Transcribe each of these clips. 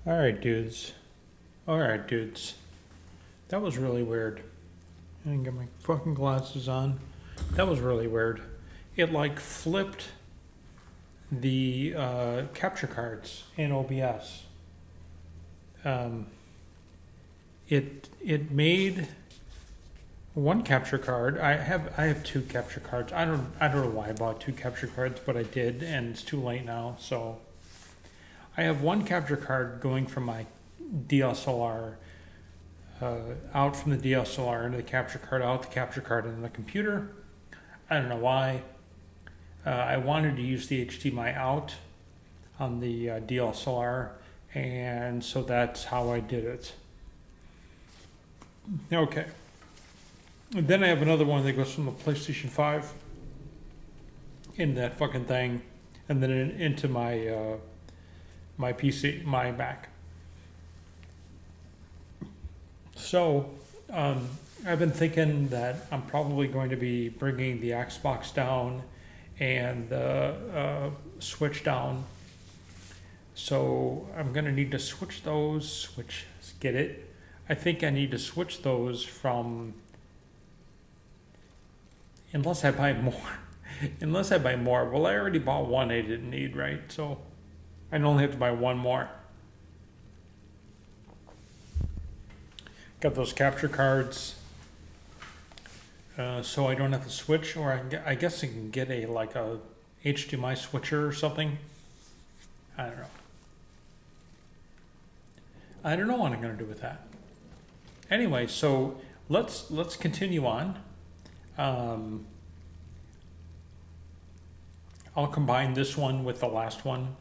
Alright, dudes. Alright, dudes. That was really weird. I didn't get my fucking glasses on. That was really weird. It like flipped the capture cards in OBS. It made one capture card. I have two capture cards. I don't know why I bought two capture cards, but I did, and it's too late now. So I have one capture card going from my DSLR out from the DSLR into the capture card, out the capture card into the computer. I don't know why. I wanted to use the HDMI out on the DSLR, and so that's how I did it. Okay. And then I have another one that goes from the PlayStation 5 into that fucking thing, and then into my my PC, my Mac. So I've been thinking that I'm probably going to be bringing the Xbox down and the Switch down. So I'm going to need to switch those, get it? I think I need to switch those from, unless I buy more. Well, I already bought one I didn't need, right? So I only have to buy one more. Got those capture cards, so I don't have to switch, or I guess I can get a HDMI switcher or something. I don't know. I don't know what I'm going to do with that. Anyway, so let's continue on. I'll combine this one with the last one.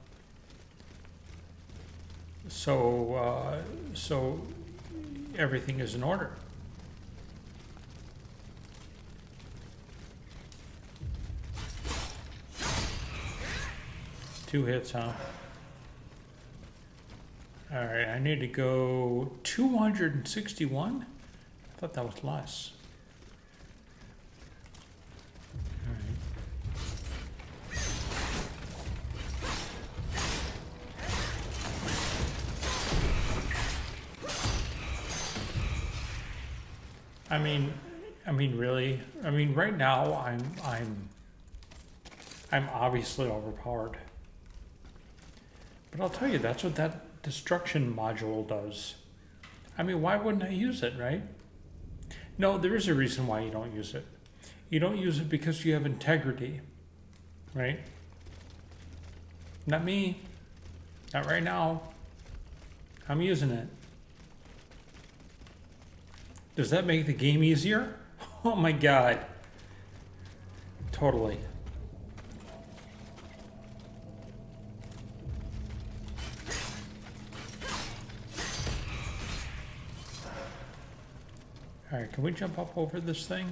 So everything is in order. Two hits, huh? All right, I need to go 261. I thought that was less. All right. I mean, really. I mean, right now I'm obviously overpowered. But I'll tell you, that's what that destruction module does. I mean, why wouldn't I use it, right? No, there is a reason why you don't use it. You don't use it because you have integrity, right? Not me. Not right now. I'm using it. Does that make the game easier? Oh my God. Totally. All right, can we jump up over this thing?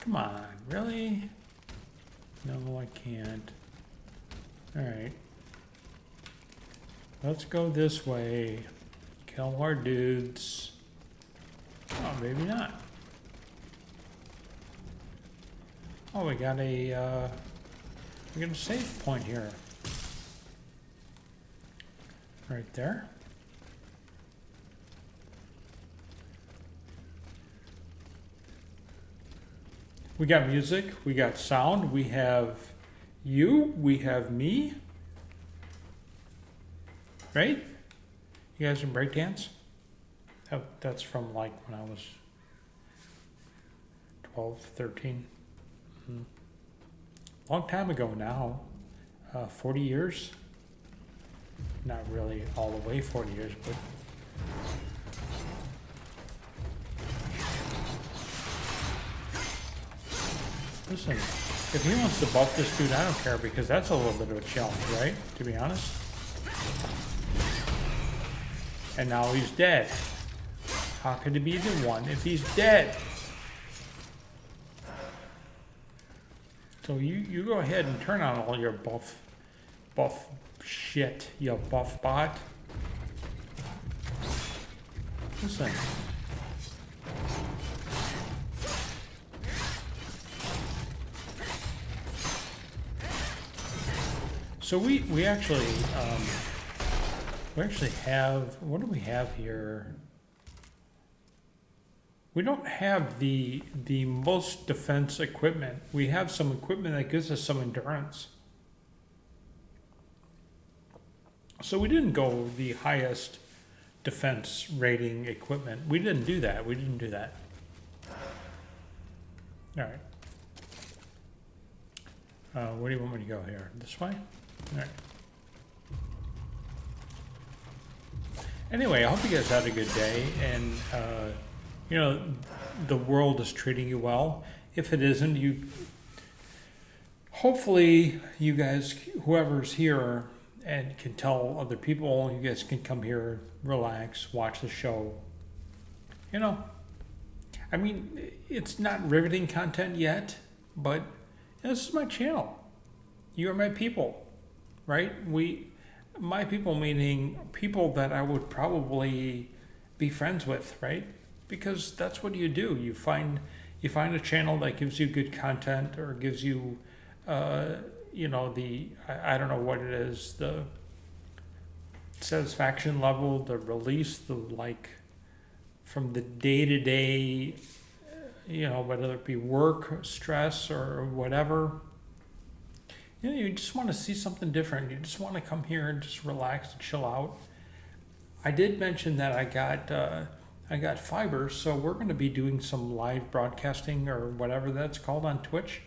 Come on, really? No, I can't. All right. Let's go this way. Kill more dudes. Oh, maybe not. Oh, we got a save point here. Right there. We got music, we got sound, we have you, we have me. Right? You guys in breakdance? That's from like when I was 12, 13. Long time ago now. 40 years. Not really all the way 40 years, but... Listen, if he wants to buff this dude, I don't care, because that's a little bit of a challenge, right? To be honest. And now he's dead. How could he be the one if he's dead? So you go ahead and turn on all your buff shit, you buff bot. Listen. So we actually we actually have, what do we have here? We don't have the most defense equipment. We have some equipment that gives us some endurance. So we didn't go the highest defense rating equipment. We didn't do that. We didn't do that. All right. Where do you want me to go here? This way? All right. Anyway, I hope you guys had a good day, and you know, the world is treating you well. If it isn't, you hopefully you guys, whoever's here and can tell other people, you guys can come here, relax, watch the show. You know, I mean, it's not riveting content yet, but this is my channel. You are my people, right? My people meaning people that I would probably be friends with, right? Because that's what you do. You find a channel that gives you good content, or gives you, you know, I don't know what it is, the satisfaction level, the release, the like, from the day-to-day, you know, whether it be work, stress, or whatever. You know, you just want to see something different. You just want to come here and just relax and chill out. I did mention that I got fiber, so we're going to be doing some live broadcasting, or whatever that's called, on Twitch.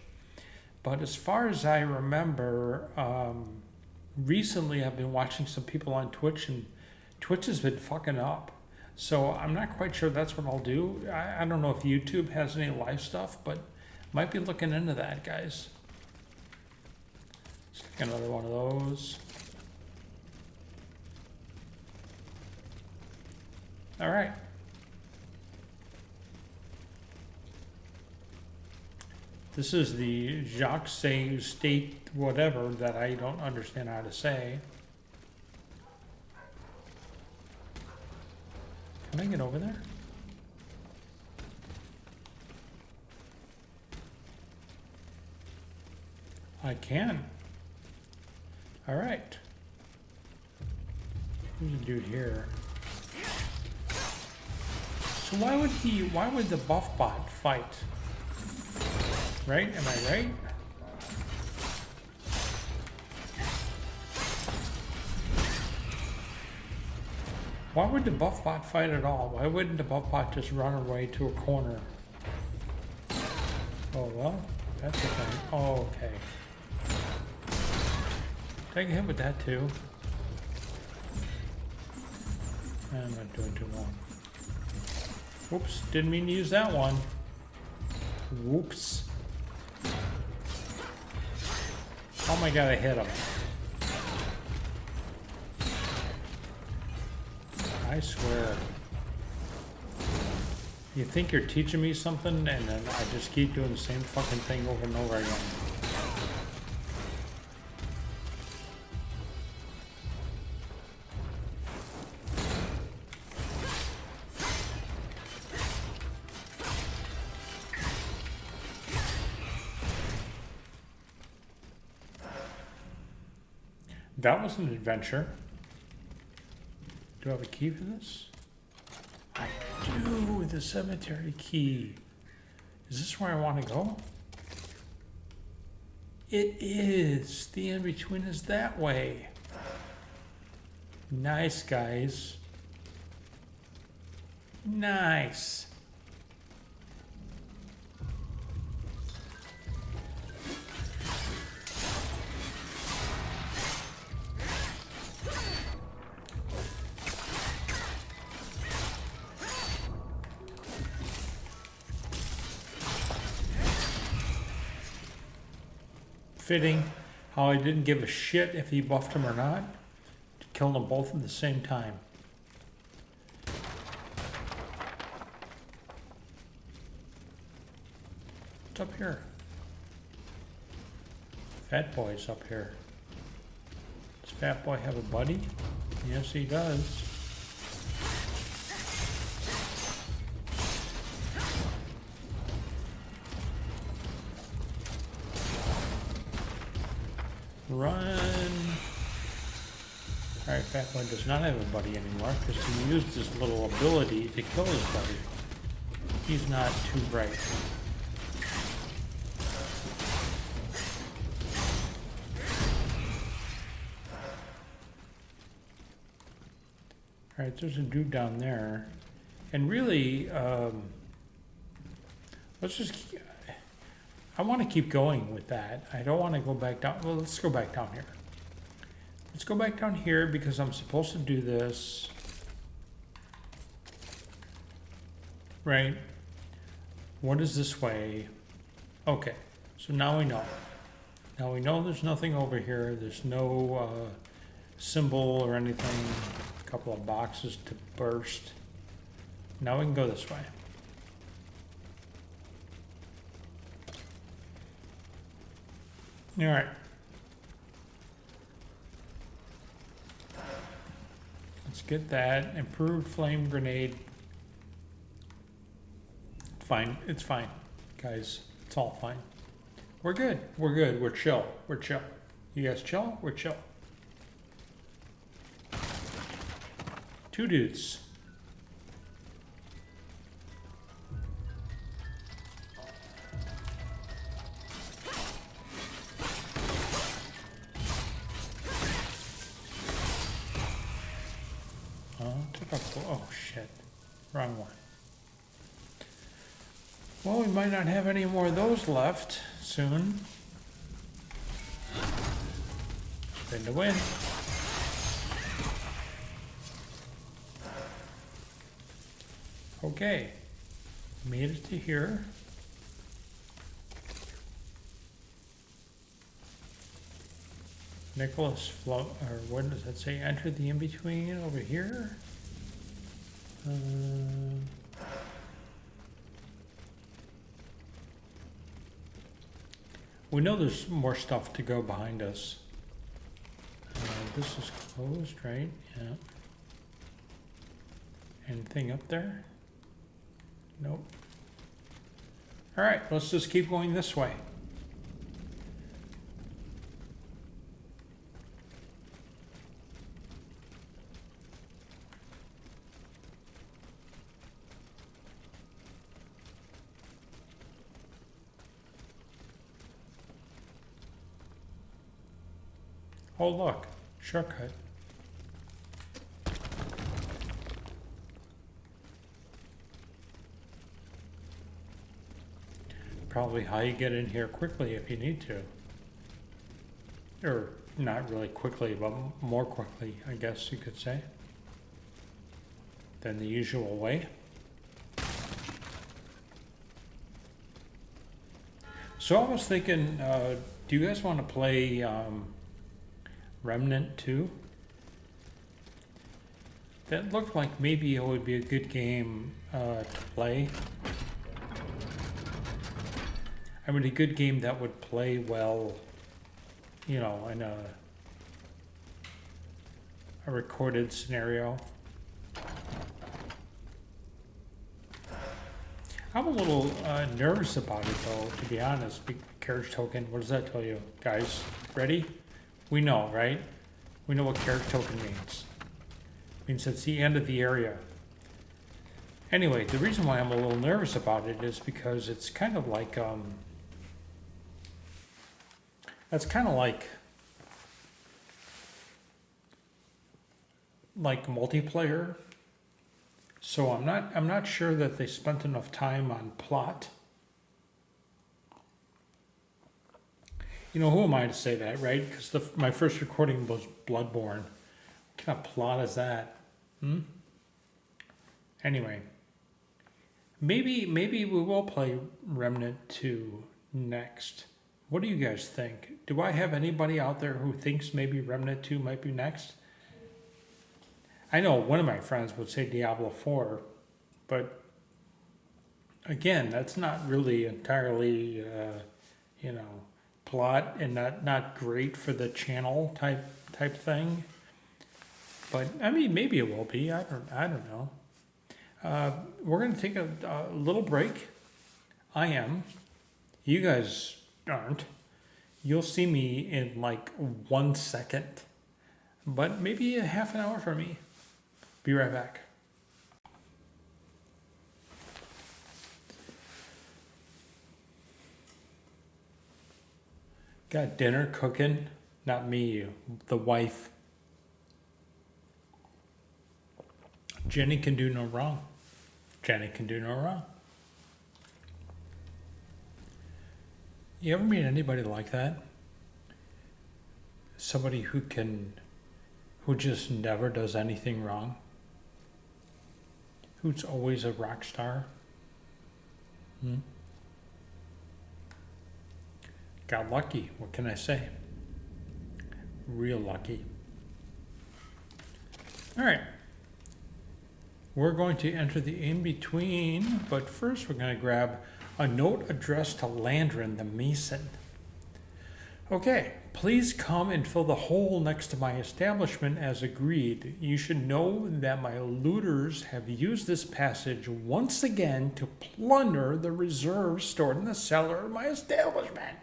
But as far as I remember, recently I've been watching some people on Twitch, and Twitch has been fucking up. So I'm not quite sure that's what I'll do. I don't know if YouTube has any live stuff, but might be looking into that, guys. Let's take another one of those. All right. This is the Jacques Say state whatever that I don't understand how to say. Can I get over there? I can. All right. There's a dude here. So why would the buff bot fight? Right? Am I right? Why would the buff bot fight at all? Why wouldn't the buff bot just run away to a corner? Oh, well, that's the thing. Oh, okay. Take a hit with that too. I'm not doing too long. Whoops, didn't mean to use that one. Whoops. Oh my god, I hit him. I swear. You think you're teaching me something, and then I just keep doing the same fucking thing over and over again. That was an adventure. Do I have a key for this? I do, the cemetery key. Is this where I want to go? It is. The in-between is that way. Nice, guys. Nice. Fitting how I didn't give a shit if he buffed him or not. Killed them both at the same time. What's up here? Fat Boy's up here. Does Fat Boy have a buddy? Yes, he does. Run. Alright, Fat Boy does not have a buddy anymore because he used his little ability to kill his buddy. He's not too bright. Alright, there's a dude down there. And really, let's just... I want to keep going with that. I don't want to go back down. Well, let's go back down here. Let's go back down here because I'm supposed to do this. Right? What is this way? Okay, so now we know. Now we know there's nothing over here. There's no symbol or anything. A couple of boxes to burst. Now we can go this way. All right. Let's get that. Improved flame grenade. Fine. It's fine, guys. It's all fine. We're good. We're good. We're chill. We're chill. You guys chill? We're chill. 2 dudes. Oh shit, wrong one. Well, we might not have any more of those left soon. Spin to win. Okay, made it to here. Nicholas float, or what does that say? Enter the in-between over here. We know there's more stuff to go behind us. This is closed, right? Yeah. Anything up there? Nope. All right, let's just keep going this way. Oh look, shortcut. Probably how you get in here quickly if you need to. Or not really quickly, but more quickly, I guess you could say, than the usual way. So I was thinking, do you guys want to play Remnant 2? That looked like maybe it would be a good game to play. I mean, a good game that would play well, you know, in a recorded scenario. I'm a little nervous about it, though, to be honest. Carriage token, what does that tell you? Guys, ready? We know, right? We know what carriage token means. It means it's the end of the area. Anyway, the reason why I'm a little nervous about it is because it's kind of like, that's kind of like multiplayer. So I'm not sure that they spent enough time on plot. You know, who am I to say that, right? Because my first recording was Bloodborne. What kind of plot is that? Anyway, maybe we will play Remnant 2 next. What do you guys think? Do I have anybody out there who thinks maybe Remnant 2 might be next? I know one of my friends would say Diablo 4, but again, that's not really entirely, you know, plot and not great for the channel type thing. But I mean, maybe it will be. I don't know. We're gonna take a little break. I am. You guys aren't. You'll see me in like 1 second. but maybe a half an hour for me. Be right back. Got dinner cooking. Not me, the wife. Jenny can do no wrong. Jenny can do no wrong. You ever meet anybody like that? Somebody who just never does anything wrong? Who's always a rock star? Got lucky, what can I say? Real lucky. All right. We're going to enter the in-between, but first we're going to grab a note addressed to Landrin the Mason. Okay, please come and fill the hole next to my establishment as agreed. You should know that my looters have used this passage once again to plunder the reserves stored in the cellar of my establishment.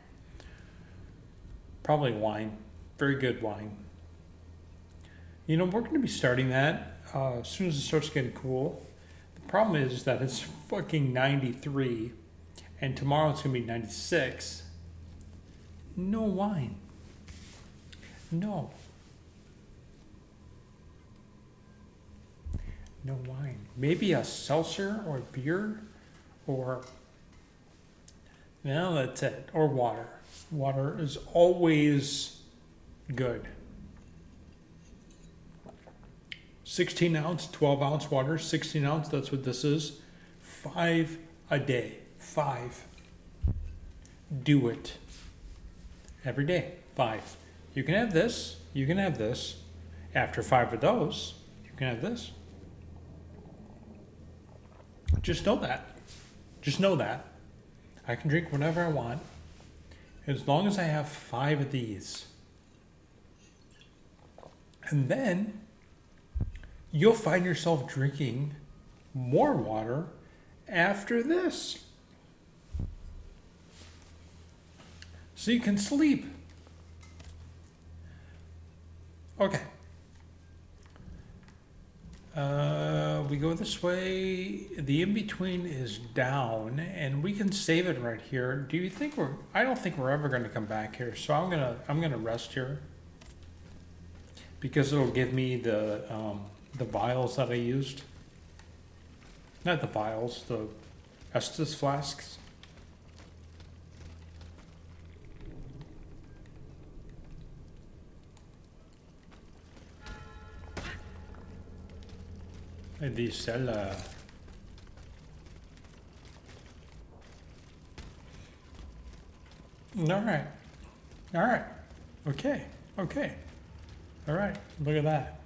Probably wine. Very good wine. You know, we're going to be starting that as soon as it starts getting cool. The problem is that it's fucking 93, and tomorrow it's going to be 96. No wine. No. No wine. Maybe a seltzer or a beer or... No, that's it. Or water. Water is always good. 16 ounce, 12 ounce water, 16 ounce, that's what this is. 5 a day. 5. Do it. Every day. 5. You can have this. You can have this. After 5 of those, you can have this. Just know that. Just know that. I can drink whatever I want as long as I have 5 of these. And then you'll find yourself drinking more water after this. So you can sleep. Okay. We go this way. The in-between is down, and we can save it right here. Do you think I don't think we're ever going to come back here, so I'm gonna rest here because it'll give me the vials that I used. Not the vials, the Estus flasks. They sell Alright. Alright. Okay. Okay. Alright. Look at that.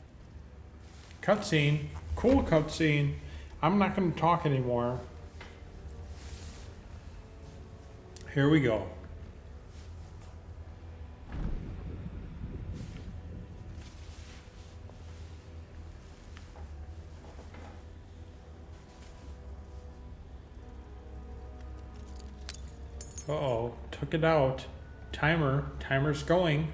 Cutscene. Cool cutscene. I'm not going to talk anymore. Here we go. Uh-oh, took it out. Timer's going.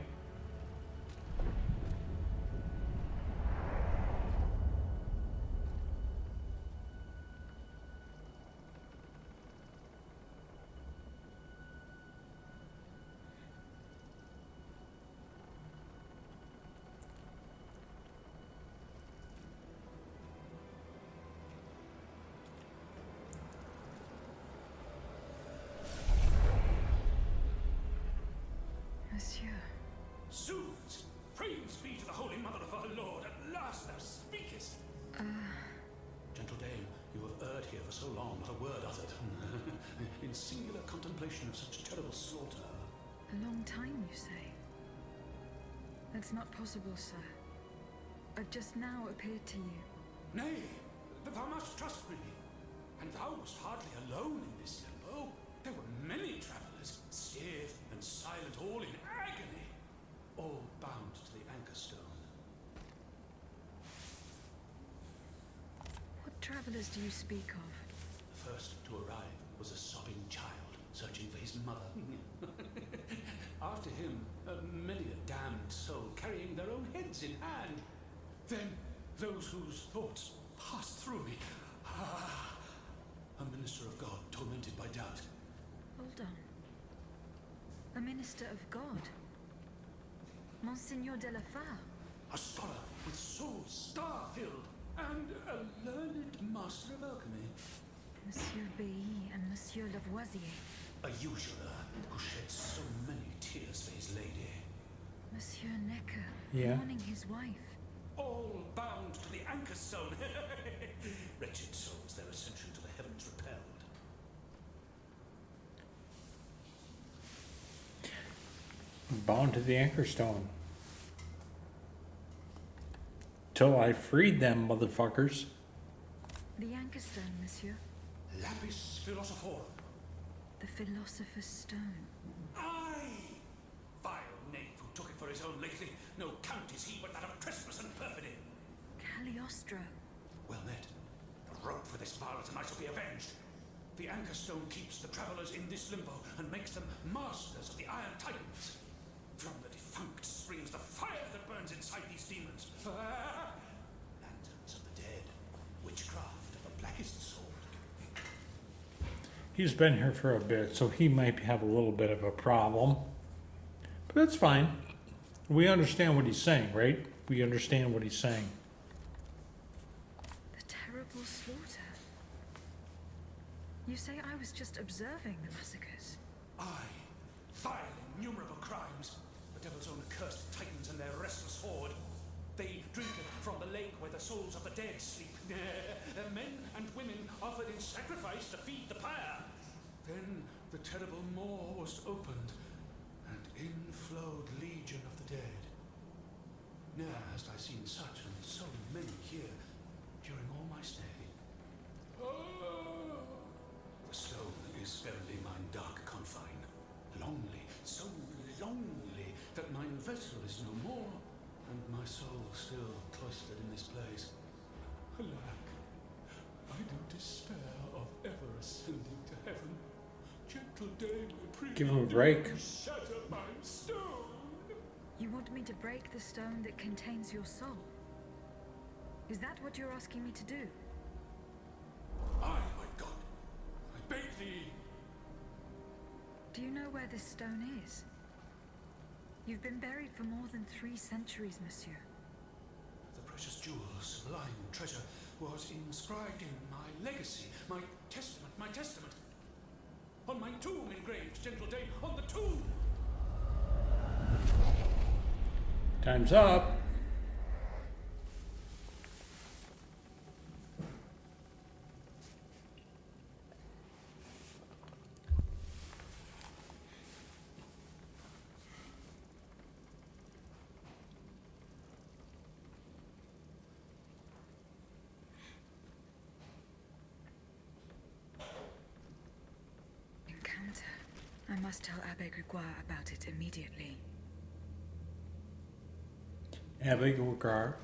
Monsieur. Zounds! Praise be to the Holy Mother of our Lord, at last thou speakest! Gentle dame, you have erred here for so long, not a word uttered. In singular contemplation of such terrible slaughter. A long time, you say? That's not possible, sir. I've just now appeared to you. Nay, but thou must trust me. And thou wast hardly alone in this limbo. There were many travelers, stiff and silent, all in agony, all bound to the anchor stone. What travelers do you speak of? The first to arrive was a sobbing child, searching for his mother. After him, many a damned soul carrying their own heads in hand. Then those whose thoughts passed through me. A minister of God tormented by doubt. Hold on. A minister of God? Monsignor de la Fare? A scholar with soul star-filled, and a learned master of alchemy. Monsieur Bailly and Monsieur Lavoisier. A usurer who sheds so many tears for his lady. Monsieur Necker, Yeah. mourning his wife. All bound to the anchor stone. Wretched souls, their ascension to the heavens repelled. Bound to the anchor stone. Till I freed them, motherfuckers. The anchor stone, monsieur. Lapis philosophorum. The philosopher's stone. Aye! Vile knave who took it for his own lately. No count is he but that of trespass and perfidy. Cagliostro. Well met. A rope for this varlet and I shall be avenged. The anchor stone keeps the travellers in this limbo and makes them masters of the Iron Titans. From the defunct springs the fire that burns inside these demons. Lanterns of the dead. Witchcraft of the blackest sort. He's been here for a bit, so he might have a little bit of a problem. But that's fine. We understand what he's saying, right? We understand what he's saying. The terrible slaughter. You say I was just observing the massacres? Aye. Vile innumerable crimes. The devil's own accursed titans and their restless horde. They drink from the lake where the souls of the dead sleep. Men and women offered in sacrifice to feed the pyre. Then the terrible maw was opened, and in flowed legion of the dead. Ne'er hast I seen such and so many here during all my stay. The stone is verily mine dark confine. Lonely, so lonely, that mine vessel is no more, and my soul still cloistered in this place. Alack, I do despair of ever ascending to heaven. Gentle dame, I pray Give him a thee, break. do shatter my stone. You want me to break the stone that contains your soul? Is that what you're asking me to do? Aye, my God, I beg thee. Do you know where this stone is? You've been buried for more than 3 centuries, monsieur. The precious jewel, sublime treasure, was inscribed in my legacy, my testament. On my tomb engraved, gentle dame, on the tomb! Time's up. Encounter. I must tell Abbe Grégoire about it immediately. Abbe Grégoire.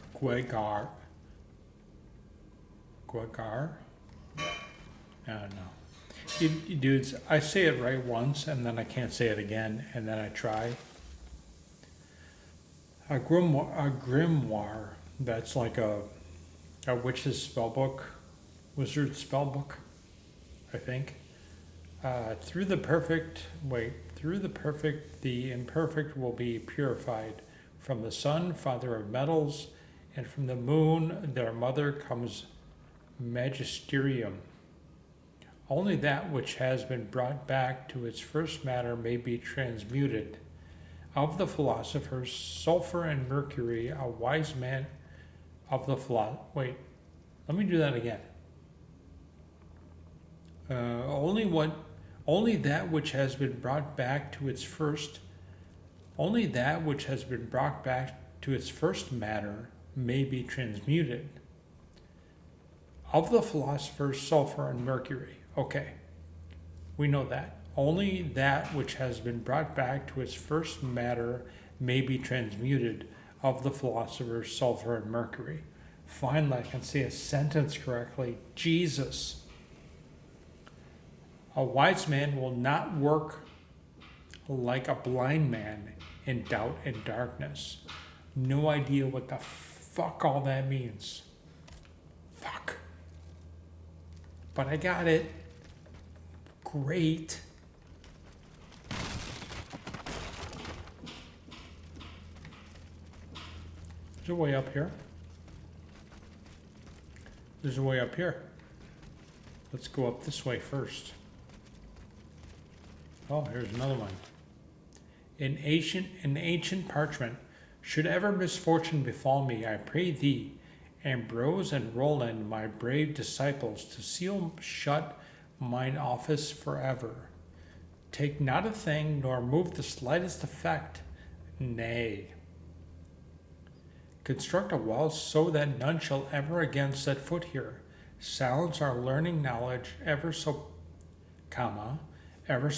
I don't know. You dudes, I say it right once, and then I can't say it again, and then I try. A grimoire, that's like a witch's spellbook, wizard's spellbook, I think. Through the perfect, the imperfect will be purified. From the sun, father of metals, and from the moon, their mother, comes magisterium. Only that which has been brought back to its first matter may be transmuted. Of the philosophers, sulfur and mercury, a wise man of the Wait, let me do that again. Only that which has been brought back to its first matter may be transmuted. Of the philosophers, sulfur and mercury. Okay, we know that. Only that which has been brought back to its first matter may be transmuted. Of the philosophers, sulfur and mercury. Finally, I can say a sentence correctly. Jesus. A wise man will not work like a blind man in doubt and darkness. No idea what the fuck all that means. Fuck. But I got it. Great. There's a way up here. There's a way up here. Let's go up this way first. Oh, here's another one. In ancient parchment, should ever misfortune befall me, I pray thee, Ambrose and Roland, my brave disciples, to seal shut mine office forever. Take not a thing, nor move the slightest effect, nay. Construct a wall so that none shall ever again set foot here. Silence our learning knowledge ever so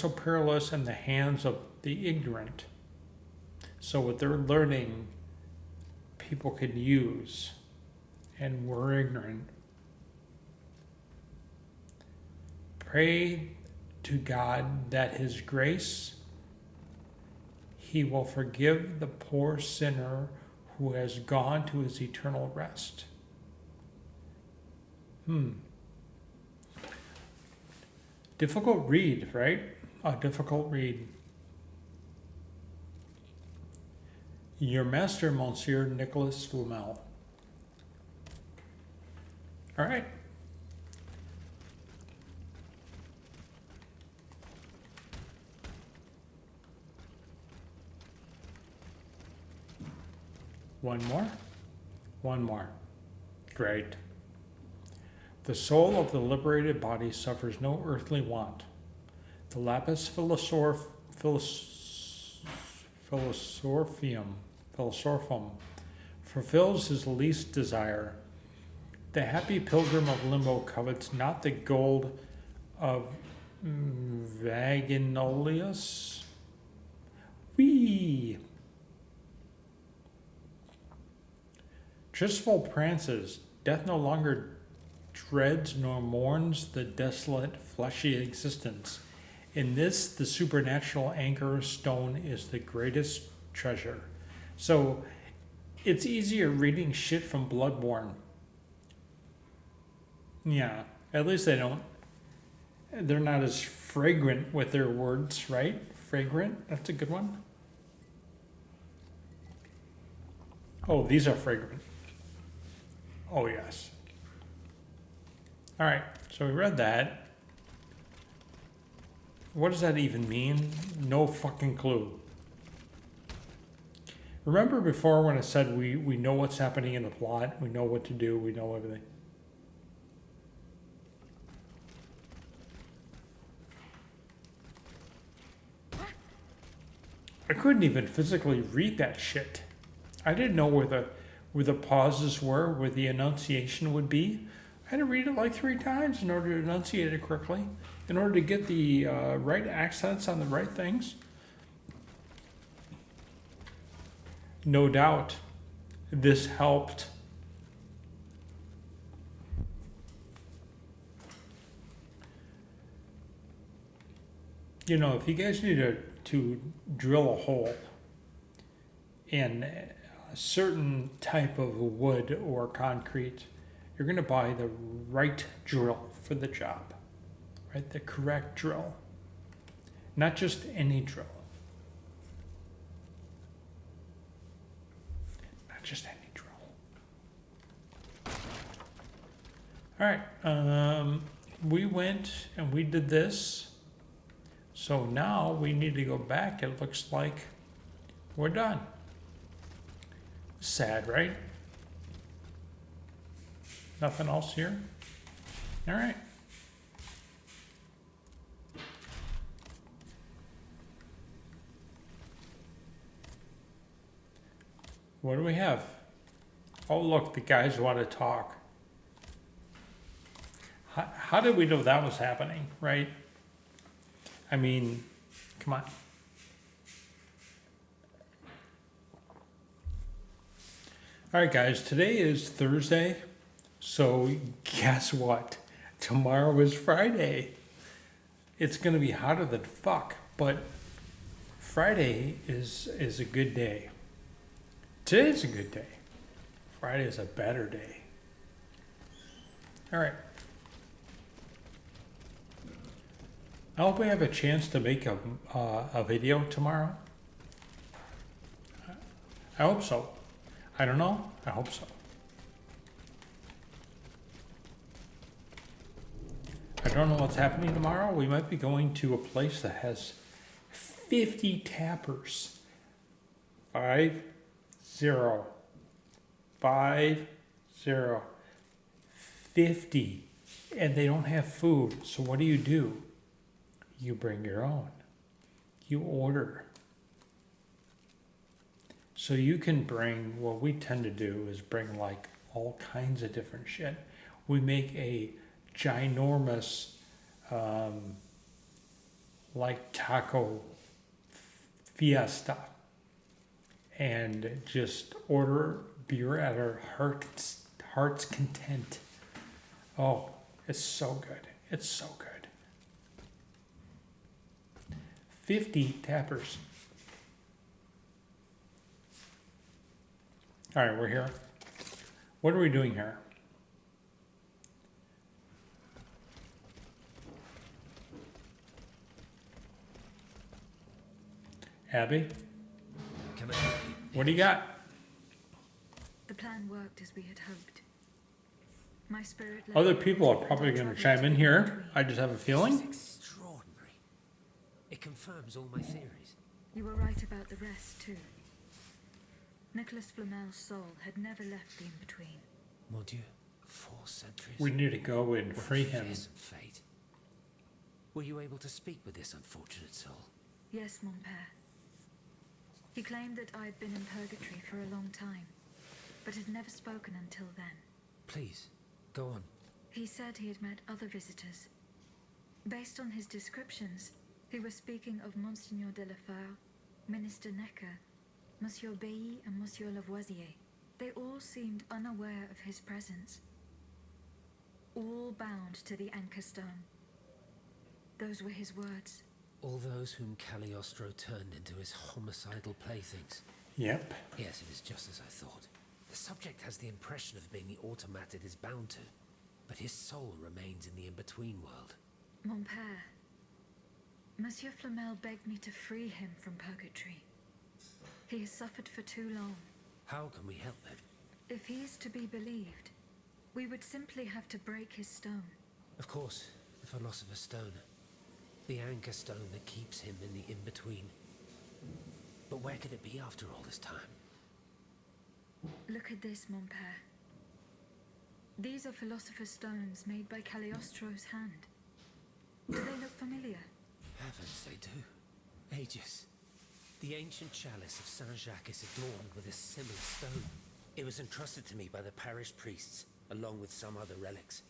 perilous in the hands of the ignorant. So what they're learning, people can use, and we're ignorant. Pray to God that his grace, he will forgive the poor sinner who has gone to his eternal rest. Difficult read, right? A difficult read. Your master, Monsieur Nicholas Flamel. All right. One more? One more. Great. The soul of the liberated body suffers no earthly want. The lapis philosophium fulfills his least desire. The happy pilgrim of limbo covets not the gold of Vaginolius. Whee! Tristful prances, death no longer dreads nor mourns the desolate fleshy existence. In this, the supernatural anchor stone is the greatest treasure. So, it's easier reading shit from Bloodborne. Yeah, at least they're not as fragrant with their words, right? Fragrant, that's a good one. Oh, these are fragrant. Oh, yes. All right, so we read that. What does that even mean? No fucking clue. Remember before when I said we know what's happening in the plot, we know what to do, we know everything. I couldn't even physically read that shit. I didn't know where the pauses were, where the enunciation would be. I had to read it like 3 times in order to enunciate it correctly, in order to get the right accents on the right things. No doubt, this helped. You know, if you guys need to drill a hole in a certain type of wood or concrete, you're going to buy the right drill for the job, right? The correct drill, not just any drill. Not just any drill. All right, we went and we did this. So now we need to go back. It looks like we're done. Sad, right? Nothing else here? All right. What do we have? Oh, look, the guys want to talk. How did we know that was happening, right? I mean, come on. All right, guys, today is 'So guess what? Tomorrow is Friday. it's gonna be hotter than fuck, but Friday is a good day. Today's a good day. Friday is a better day. All right. I hope we have a chance to make a video tomorrow. I hope so. I don't know. I hope so. I don't know what's happening tomorrow. We might be going to a place that has 50 tappers. 5 0 5 0 50, and they don't have food. So what do? You bring your own. You order. So you can bring, what we tend to do is bring like all kinds of different shit. We make a ginormous like taco fiesta and just order beer at our heart's content. Oh, it's so good. It's so good. 50 tappers. All right, we're here. What are we doing here? Abby? Can I help you? What do you got? The plan worked as we had hoped. My spirit. Other people are probably going to chime in here. I just have a This is feeling. extraordinary. It confirms all my theories. You were right about the rest too. Nicholas Flamel's soul had never left the in-between. Mon Dieu, 4 centuries. We need to go and What a free him. fearsome fate. Were you able to speak with this unfortunate soul? Yes, mon père. He claimed that I had been in purgatory for a long time, but had never spoken until then. Please, go on. He said he had met other visitors. Based on his descriptions, he was speaking of Monseigneur de la Feur, Minister Necker, Monsieur Bailly and Monsieur Lavoisier. They all seemed unaware of his presence. All bound to the anchor stone. Those were his words. All those whom Cagliostro turned into his homicidal playthings. Yep. Yes, it is just as I thought. The subject has the impression of being the automat it is bound to, but his soul remains in the in-between world. Mon père, Monsieur Flamel begged me to free him from purgatory. He has suffered for too long. How can we help him? If he is to be believed, we would simply have to break his stone. Of course, the Philosopher's Stone. The anchor stone that keeps him in the in-between. But where could it be after all this time? Look at this, mon père. These are Philosopher's Stones made by Cagliostro's hand. Do they look familiar? Heavens, they do. Aegis. The ancient chalice of Saint-Jacques is adorned with a similar stone. It was entrusted to me by the parish priests, along with some other relics.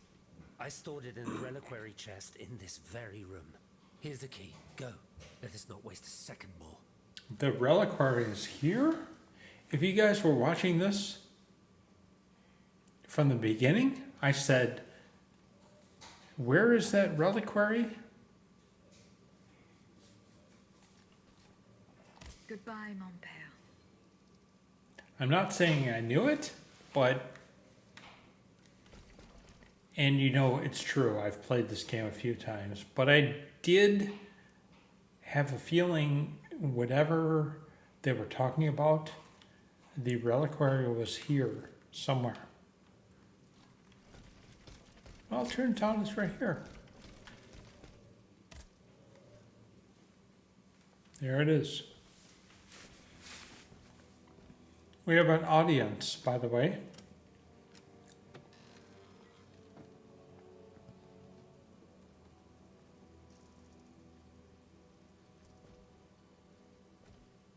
I stored it in a reliquary chest in this very room. Here's the key. Go. Let us not waste a second more. The reliquary is here? If you guys were watching this from the beginning, I said, where is that reliquary? Goodbye, mon père. I'm not saying I knew it, but... And you know, it's true. I've played this game a few times. But I did have a feeling whatever they were talking about, the reliquary was here somewhere. Well, turns out it's right here. There it is. We have an audience, by the way.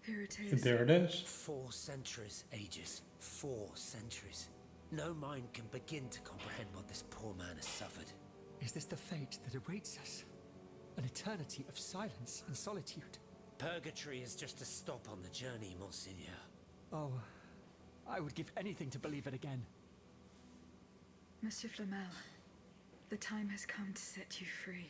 Here it is. There it is. 4 centuries, Aegis. 4 centuries. No mind can begin to comprehend what this poor man has suffered. Is this the fate that awaits us? An eternity of silence and solitude? Purgatory is just a stop on the journey, Monseigneur. Oh, I would give anything to believe it again. Monsieur Flamel, the time has come to set you free.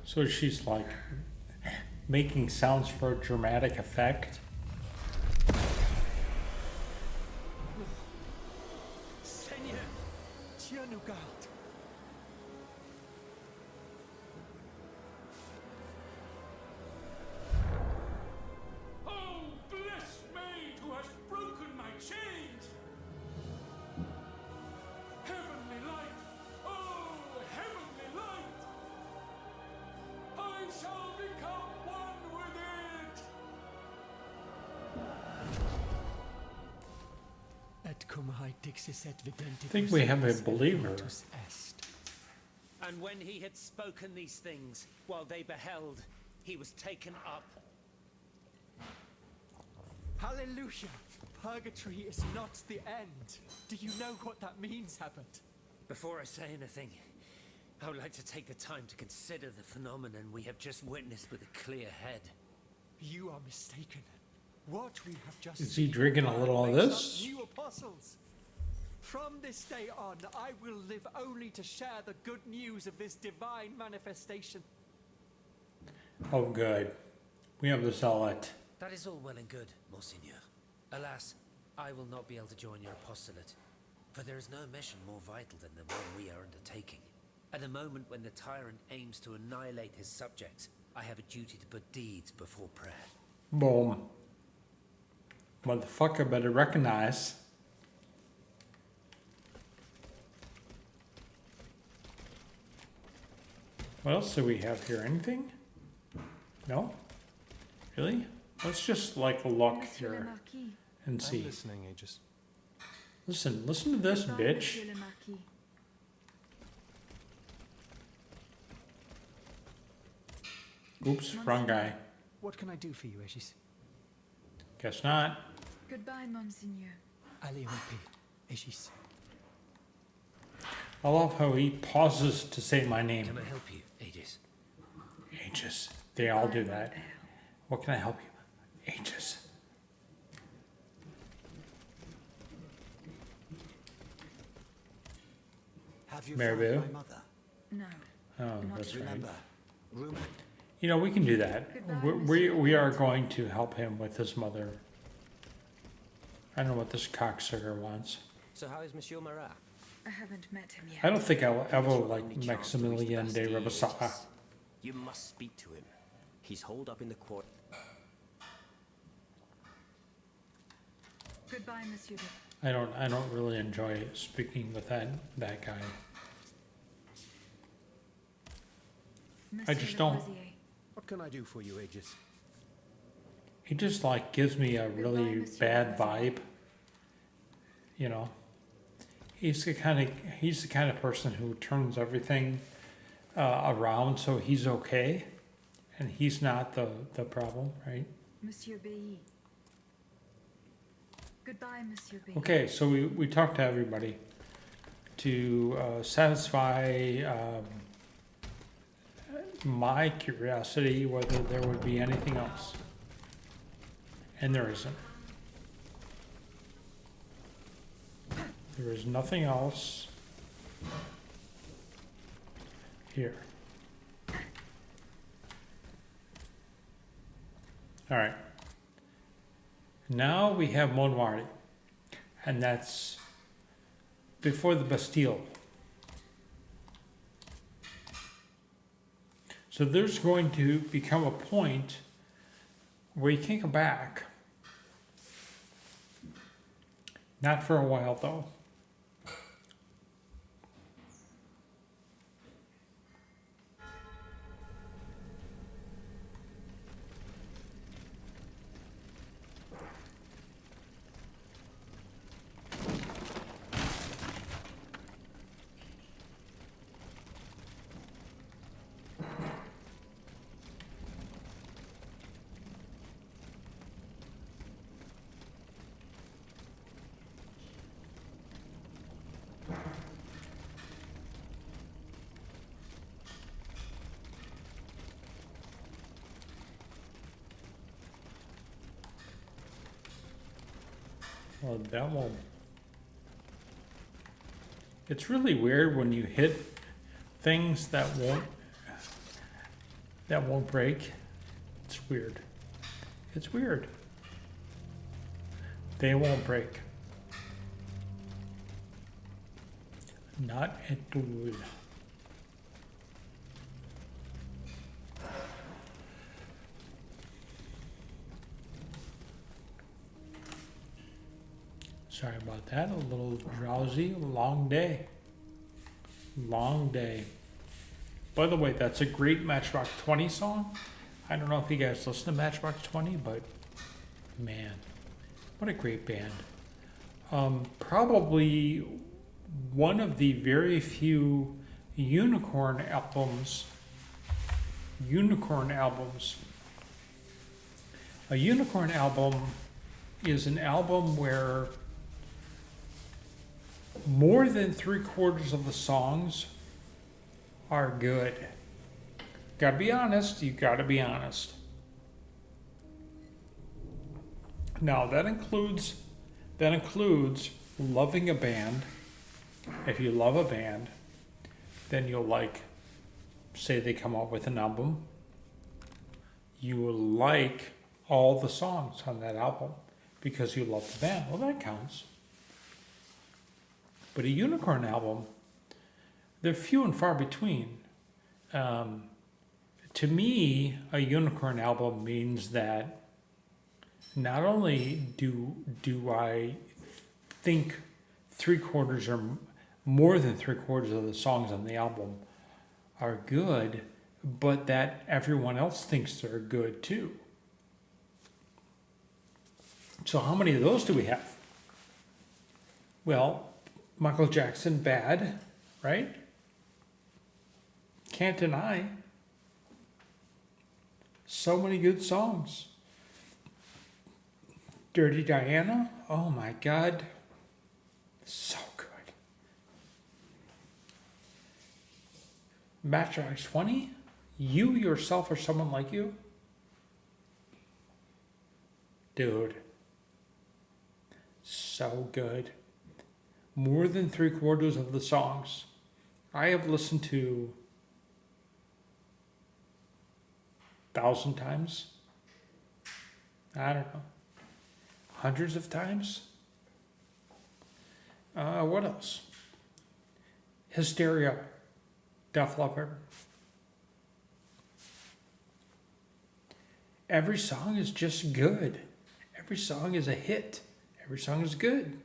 So she's like making sounds for dramatic effect. Seigneur, Dieu nous garde. Oh, blessed maid who has broken my chains! Heavenly light! Oh, heavenly light! I shall become one with it! Et cum hae dixis et videntibus. I think we have a est believer. virtus est. And when he had spoken these things, while they beheld, he was taken up. Hallelujah! Purgatory is not the end. Do you know what that means, Abbot? Before I say anything, I would like to take the time to consider the phenomenon we have just witnessed with a clear head. You are mistaken. What we have just Is he seen drinking a little of wakes up this? New apostles. From this day on, I will live only to share the good news of this divine manifestation. Oh, good. We have the zealot. That is all well and good, Monseigneur. Alas, I will not be able to join your apostolate, for there is no mission more vital than the one we are undertaking. At the moment when the tyrant aims to annihilate his subjects, I have a duty to put deeds before prayer. Boom. Motherfucker better recognize. What else do we have here? Anything? No? Really? Let's just like look Monsieur le here Marquis. and I'm see. listening, Aegis. Listen to this, Goodbye, bitch. Monsieur le Marquis. Oops, wrong guy. What can I do for you, Aegis? Guess not. Goodbye, Monseigneur. Allez en paix, Aegis. I love how he pauses to say my Can name. I help you, Aegis? Aegis. They all do Goodbye, that. Robert. What can I help you? Aegis. Have you Maribou? found my mother? No. Oh, Not that's right. Remember, rumor. You know, we can do that. Goodbye, We Mr. are Macbeth. going to help him with his mother. I don't know what this cocksucker wants. So how is Monsieur Marat? I haven't met him yet. I don't think I'll ever Your like only chance to reach the Maximilian de Bastille, Ribassat. Aegis. You must speak to him. He's holed up in the court. Goodbye, Monsieur. I don't really enjoy speaking with that guy. Monsieur just don't- Lavoisier. What can I do for you, Aegis? He just like gives me a really Goodbye, Monsieur bad Lavoisier. vibe. You know, he's the kind of person who turns everything around so he's okay, and he's not the problem, right? Monsieur Bailly. Goodbye, Monsieur Bailly. Okay, so we talked to everybody to satisfy my curiosity whether there would be anything else. And there isn't. There is nothing else here. All right. Now we have Montmarte, and that's before the Bastille. So there's going to become a point where you can't go back. Not for a while, though. Well, that won't. It's really weird when you hit things that won't break. It's weird. It's weird. They won't break. Not at all. Sorry about that. A little drowsy. Long day. Long day. By the way, that's a great Matchbox 20 song. I don't know if you guys listen to Matchbox 20, but man, what a great band. Probably one of the very few unicorn albums. A unicorn album is an album where more than 3/4 of the songs are good. Gotta be honest, you gotta be honest. Now that includes loving a band. If you love a band, then you'll like, say they come out with an album, you will like all the songs on that album because you love the band. Well, that counts. But a unicorn album, they're few and far between. To me, a unicorn album means that not only do I think 3/4 or more than 3/4 of the songs on the album are good, but that everyone else thinks they're good too. So how many of those do we have? Well, Michael Jackson, Bad, right? Can't deny. So many good songs. Dirty Diana, oh my God, so good. Matchbox 20, You, Yourself, or Someone Like You? Dude, so good. More than 3/4 of the songs I have listened to 1,000 times. I don't know. Hundreds of times. What else? Hysteria, Def Leppard. Every song is just good. Every song is a hit. Every song is good.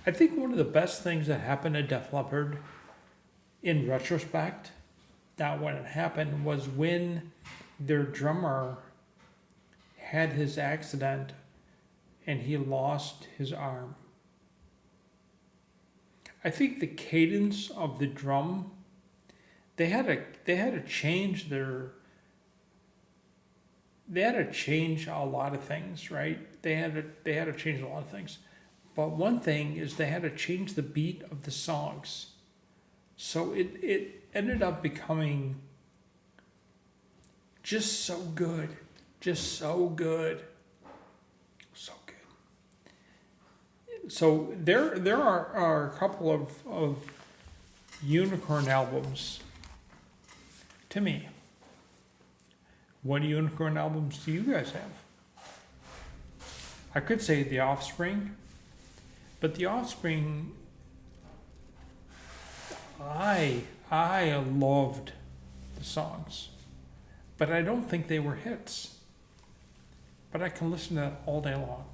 I think one of the best things that happened to Def Leppard, in retrospect, not when it happened, was when their drummer had his accident and he lost his arm. I think the cadence of the drum, they had to change a lot of things, right? They had to change a lot of things. But one thing is they had to change the beat of the songs. So it ended up becoming just so good. Just so good. So good. So there are a couple of unicorn albums to me. What unicorn albums do you guys have? I could say The Offspring, but The Offspring, I loved the songs, but I don't think they were hits. But I can listen to that all day long.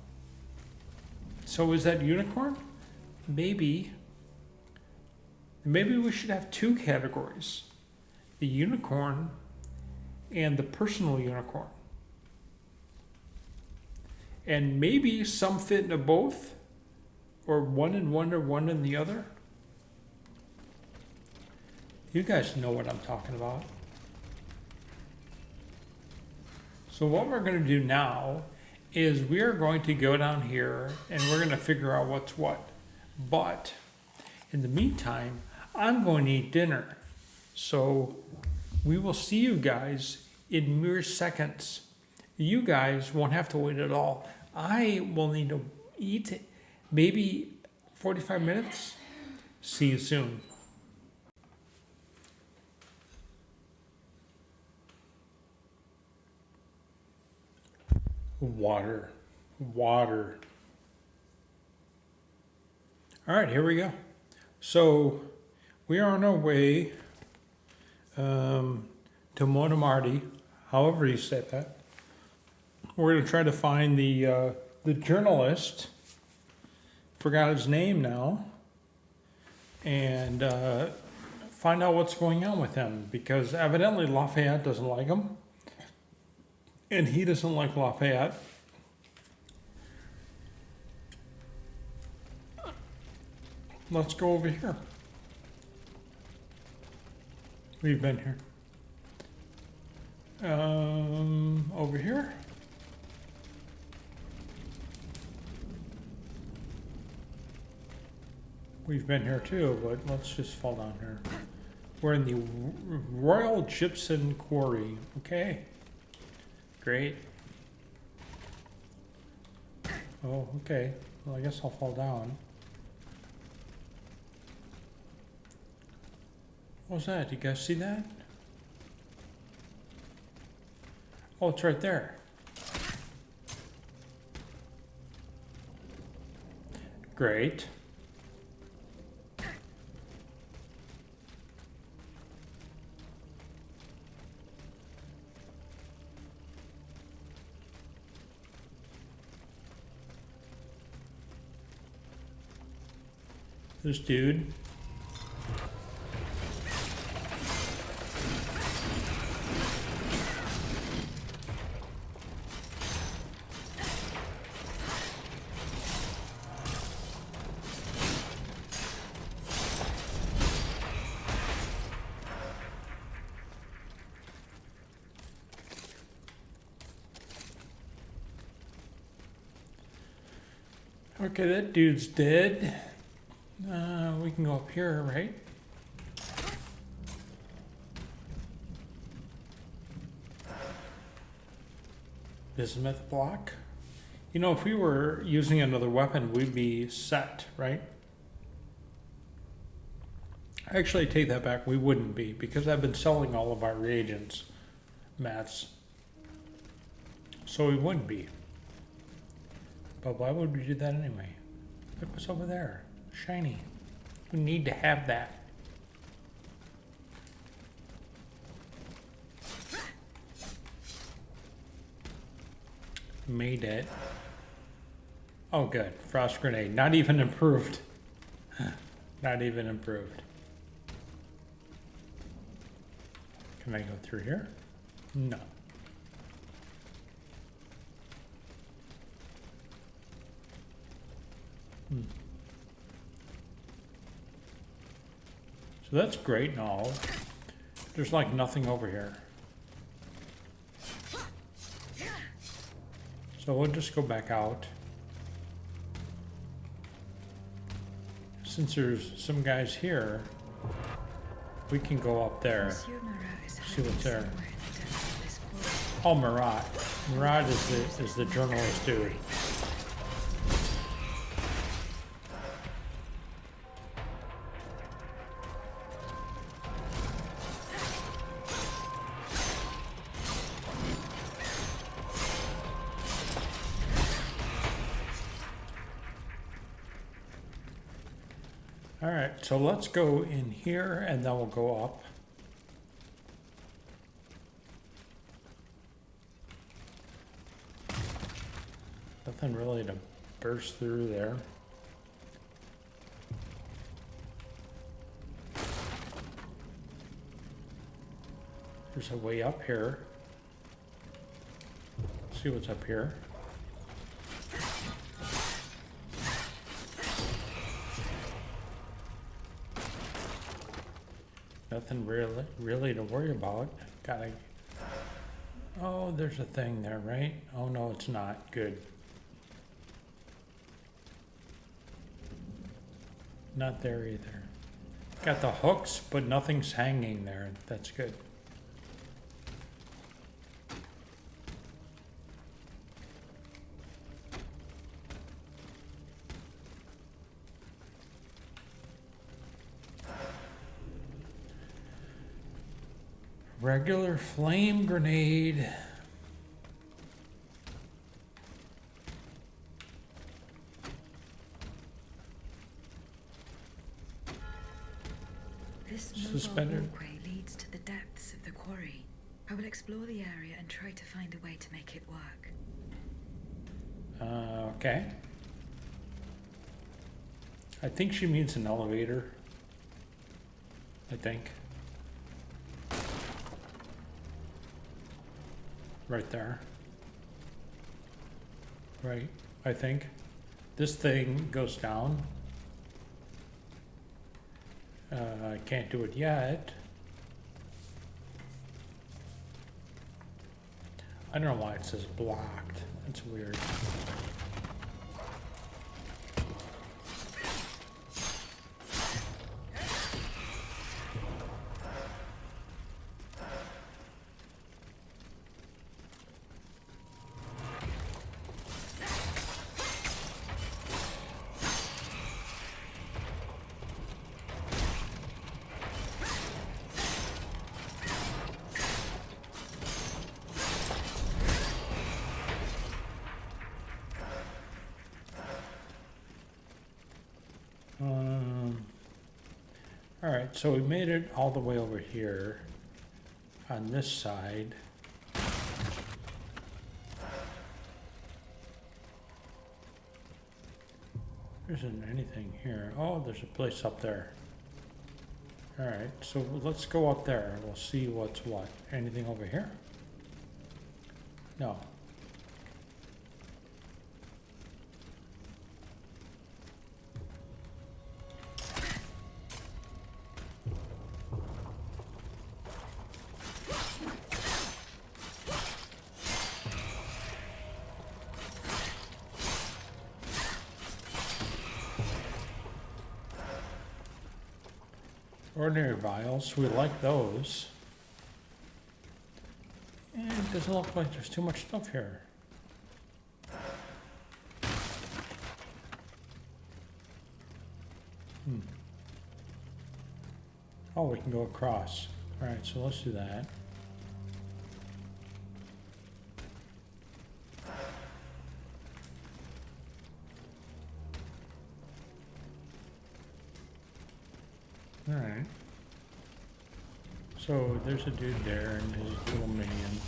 So is that unicorn? Maybe. Maybe we should have two categories: the unicorn and the personal unicorn. And maybe some fit into both, or one in one or one in the other. You guys know what I'm talking about. So what we're going to do now is we are going to go down here and we're going to figure out what's what. But in the meantime, I'm going to eat dinner. So we will see you guys in mere seconds. You guys won't have to wait at all. I will need to eat maybe 45 minutes. See you soon. Water. Water. All right, here we go. So we are on our way to Montmarte, however you say that. We're going to try to find the journalist. Forgot his name now. And find out what's going on with him, because evidently Lafayette doesn't like him. And he doesn't like Lafayette. Let's go over here. We've been here. Over here. We've been here too, but let's just fall down here. We're in the Royal Gypsum Quarry. Okay. Great. Oh, okay. Well, I guess I'll fall down. What was that? You guys see that? Oh, it's right there. Great. This dude. Okay, that dude's dead. We can go up here, right? Bismuth block. You know, if we were using another weapon, we'd be set, right? Actually, I take that back. We wouldn't be, because I've been selling all of our reagents, mats. So we wouldn't be. But why would we do that anyway? Look what's over there. Shiny. We need to have that. Made it. Oh, good. Frost grenade. Not even improved. Not even improved. Can I go through here? No. So that's great and all. There's like nothing over here. So we'll just go back out. Since there's some guys here, we can go up there. See what's there. Oh, Marat. Marat is the journalist dude. All right, so let's go in here and then we'll go up. Nothing really to burst through there. There's a way up here. Let's see what's up here. Nothing really to worry about. Gotta. Oh, there's a thing there, right? Oh no, it's not. Good. Not there either. Got the hooks, but nothing's hanging there. That's good. Regular flame grenade. This mobile Suspended. walkway leads to the depths of the quarry. I will explore the area and try to find a way to make it work. Okay. I think she means an elevator. I think. Right there. Right, I think. This thing goes down. I can't do it yet. I don't know why it says blocked. That's weird. All right, so we made it all the way over here on this side. There isn't anything here. Oh, there's a place up there. All right, so let's go up there. We'll see what's what. Anything over here? No. Ordinary vials, we like those. And it doesn't look like there's too much stuff here. Oh, we can go across. All right, so let's do that. All right. So there's a dude there and his little minions.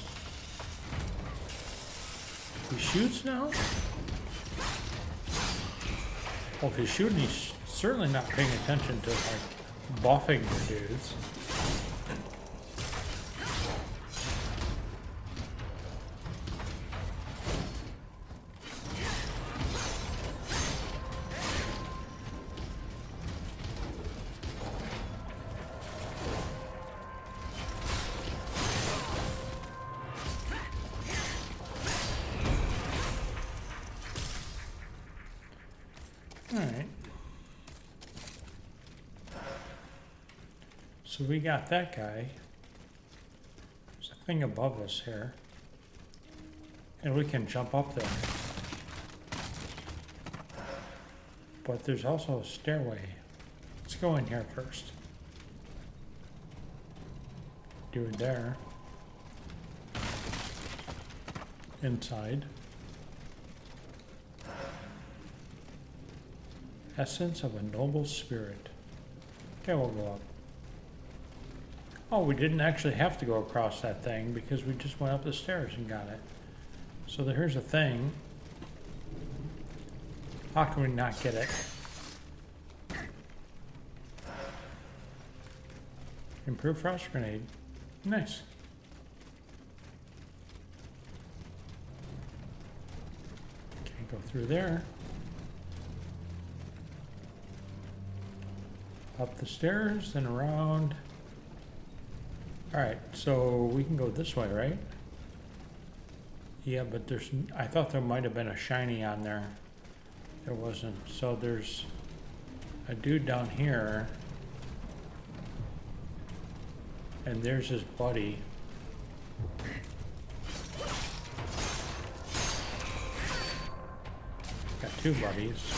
He shoots now? Well, if he's shooting, he's certainly not paying attention to like buffing the dudes. Alright. So we got that guy. There's a thing above us here. And we can jump up there. But there's also a stairway. Let's go in here first. Do it there. Inside. Essence of a noble spirit. Okay, we'll go up. Oh, we didn't actually have to go across that thing because we just went up the stairs and got it. So here's a thing. How can we not get it? Improved frost grenade. Nice. Can't go through there. Up the stairs, then around. Alright, so we can go this way, right? Yeah, but I thought there might have been a shiny on there. There wasn't. So there's a dude down here. And there's his buddy. Got two buddies.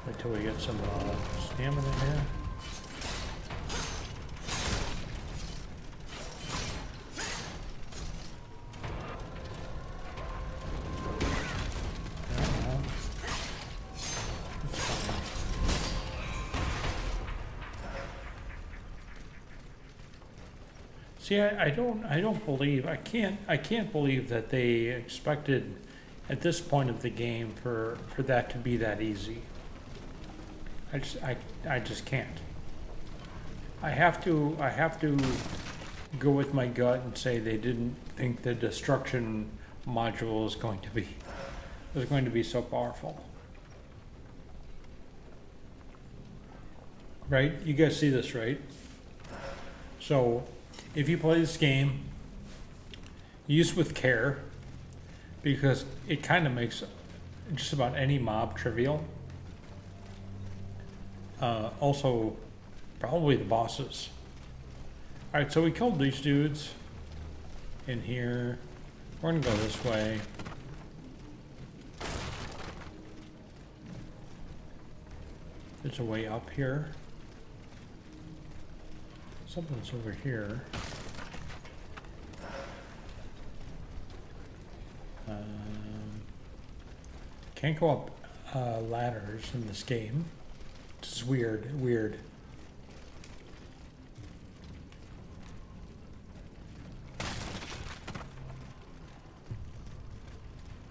Wait till we get some stamina here. See, I don't believe, I can't believe that they expected at this point of the game for that to be that easy. I just can't. I have to go with my gut and say they didn't think the destruction module was going to be so powerful. Right? You guys see this, right? So if you play this game, use with care, because it kind of makes just about any mob trivial. Also, probably the bosses. Alright, so we killed these dudes in here. We're gonna go this way. There's a way up here. Something's over here. Can't go up ladders in this game. It's weird.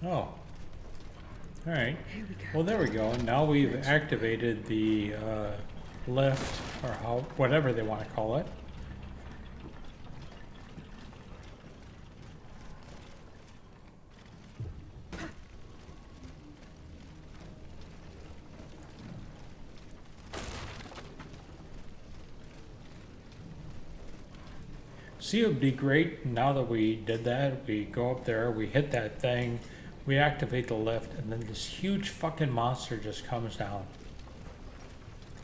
Oh. Alright. Well, there we go. Now we've activated the lift, or whatever they want to call it. See, it would be great now that we did that. We go up there, we hit that thing, we activate the lift, and then this huge fucking monster just comes down.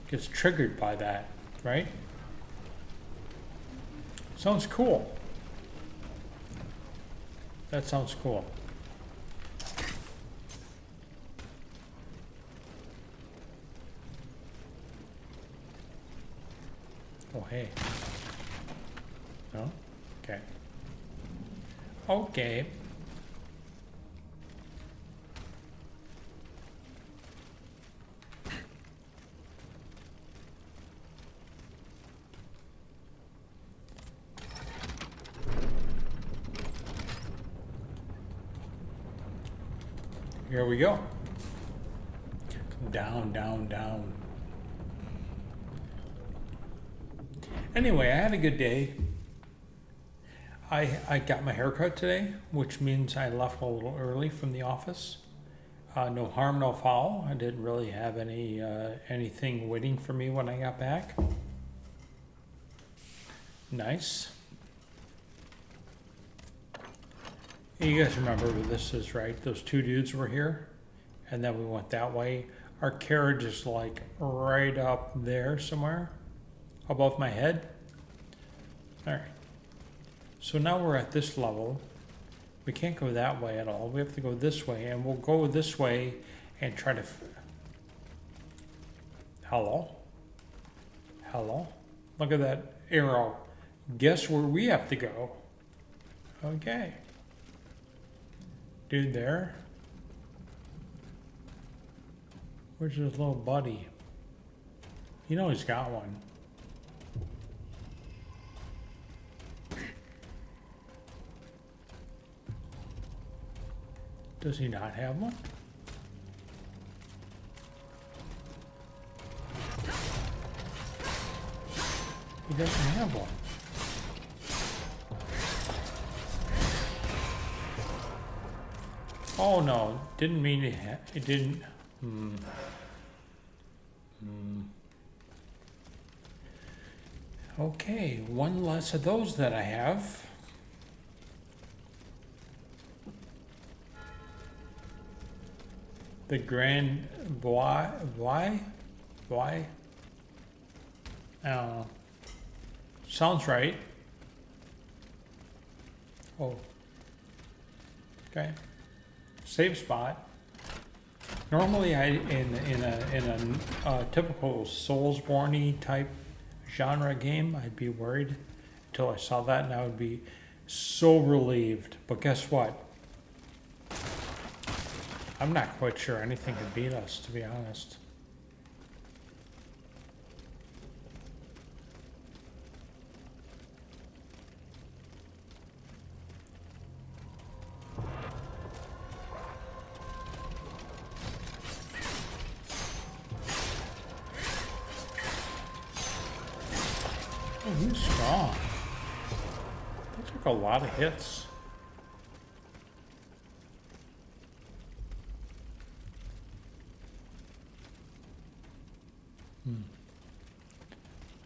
Gets triggered by that, right? Sounds cool. That sounds cool. Oh, hey. No? Okay. Okay. Here we go. Down, down, down. Anyway, I had a good day. I got my haircut today, which means I left a little early from the office. No harm, no foul. I didn't really have anything waiting for me when I got back. Nice. You guys remember where this is, right? Those two dudes were here, and then we went that way. Our carriage is like right up there somewhere, above my head. All right. So now we're at this level. We can't go that way at all. We have to go this way, and we'll go this way and try to... Hello? Hello? Look at that arrow. Guess where we have to go? Okay. Dude there. Where's his little buddy? You know he's got one. Does he not have one? He doesn't have one. Oh no, didn't mean it didn't. Okay, one less of those that I have. The Grand why? I don't know. Sounds right. Oh. Okay. Save spot. Normally, in a typical Soulsborne type genre game, I'd be worried until I saw that, and I would be so relieved. But guess what? I'm not quite sure anything could beat us, to be honest. Oh, he's strong. That took a lot of hits.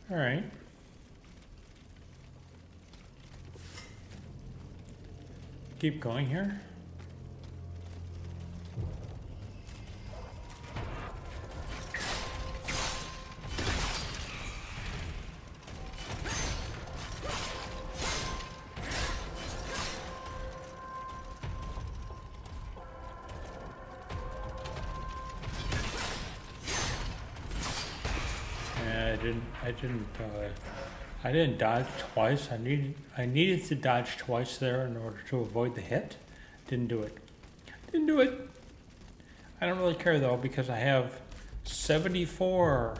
All right. Keep going here. I didn't dodge twice. I needed to dodge twice there in order to avoid the hit. Didn't do it. Didn't do it. I don't really care though because I have 74.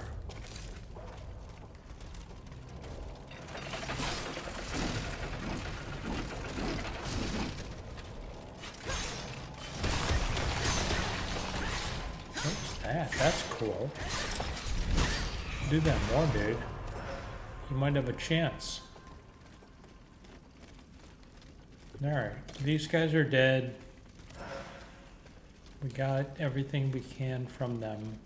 What's that? That's cool. Do that more, dude. You might have a chance. Alright, these guys are dead. We got everything we can from them.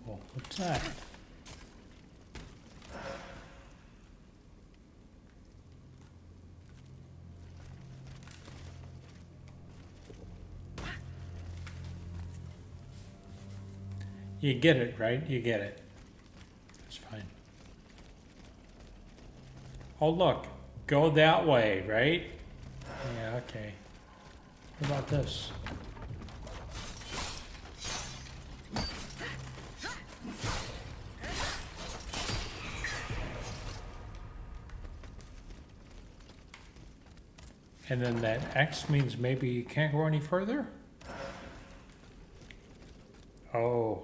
Oh, what's that? You get it, right? You get it. That's fine. Oh, look. Go that way, right? Yeah, okay. What about this? And then that X means maybe you can't go any further? Oh.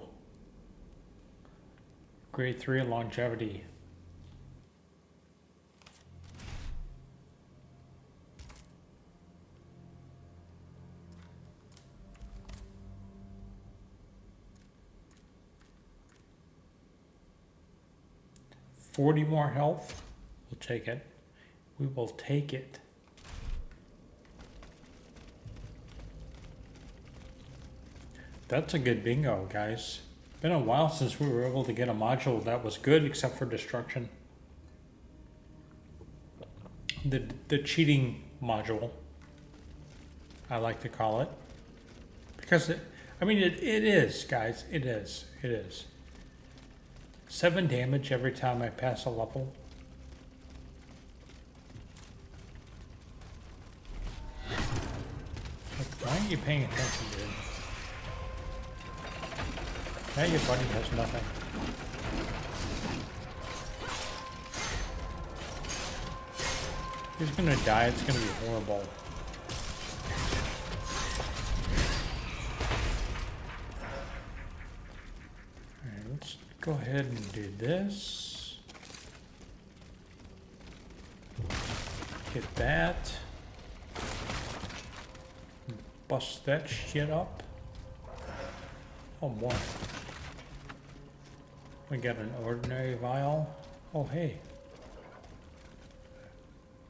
Grade 3 longevity. $40 more health. We'll take it. We will take it. That's a good bingo, guys. Been a while since we were able to get a module that was good, except for destruction. The cheating module, I like to call it, because it is, guys. It is. 7 damage every time I pass a level. Why aren't you paying attention, dude? Now your buddy has nothing. He's gonna die, it's gonna be horrible. Alright, let's go ahead and do this. Get that. Bust that shit up. Oh boy. We got an ordinary vial. Oh, hey.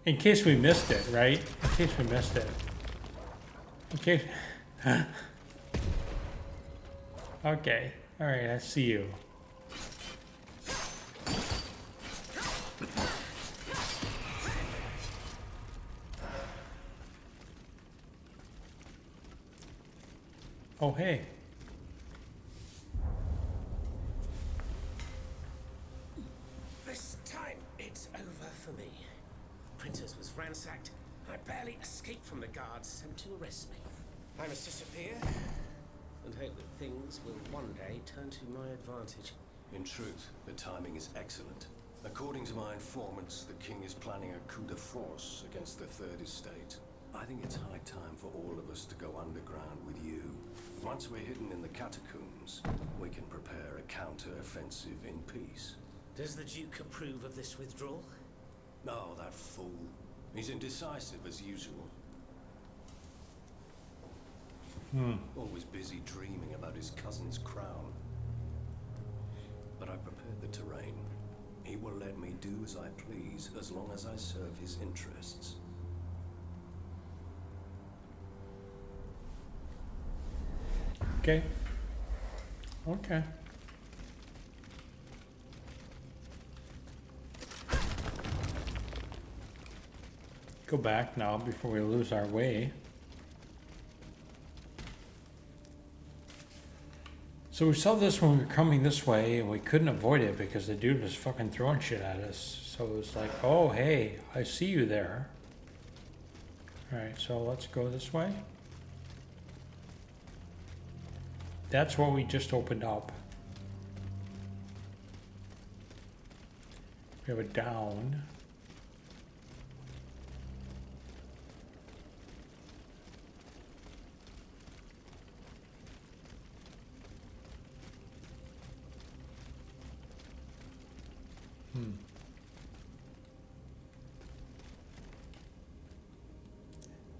In case we missed it, right? In case we missed it. In case... Okay. Alright, I see you. Oh, hey. This time, it's over for me. Printers was ransacked. I barely escaped from the guards sent to arrest me. I must disappear and hope that things will one day turn to my advantage. In truth, the timing is excellent. According to my informants, the king is planning a coup de force against the Third Estate. I think it's high time for all of us to go underground with you. Once we're hidden in the catacombs, we can prepare a counter-offensive in peace. Does the Duke approve of this withdrawal? No, that fool. He's indecisive as usual. Always busy dreaming about his cousin's crown. But I prepared the terrain. He will let me do as I please, as long as I serve his interests. Okay. Okay. Go back now before we lose our way. So we saw this when we were coming this way, and we couldn't avoid it because the dude was fucking throwing shit at us. So it was like, oh, hey, I see you there. Alright, so let's go this way. That's what we just opened up. We have a down.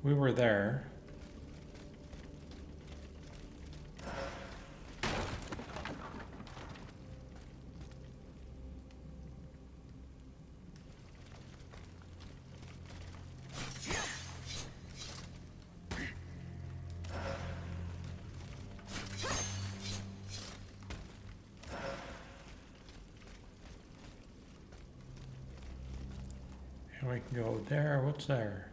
We were there. And we can go there. What's there?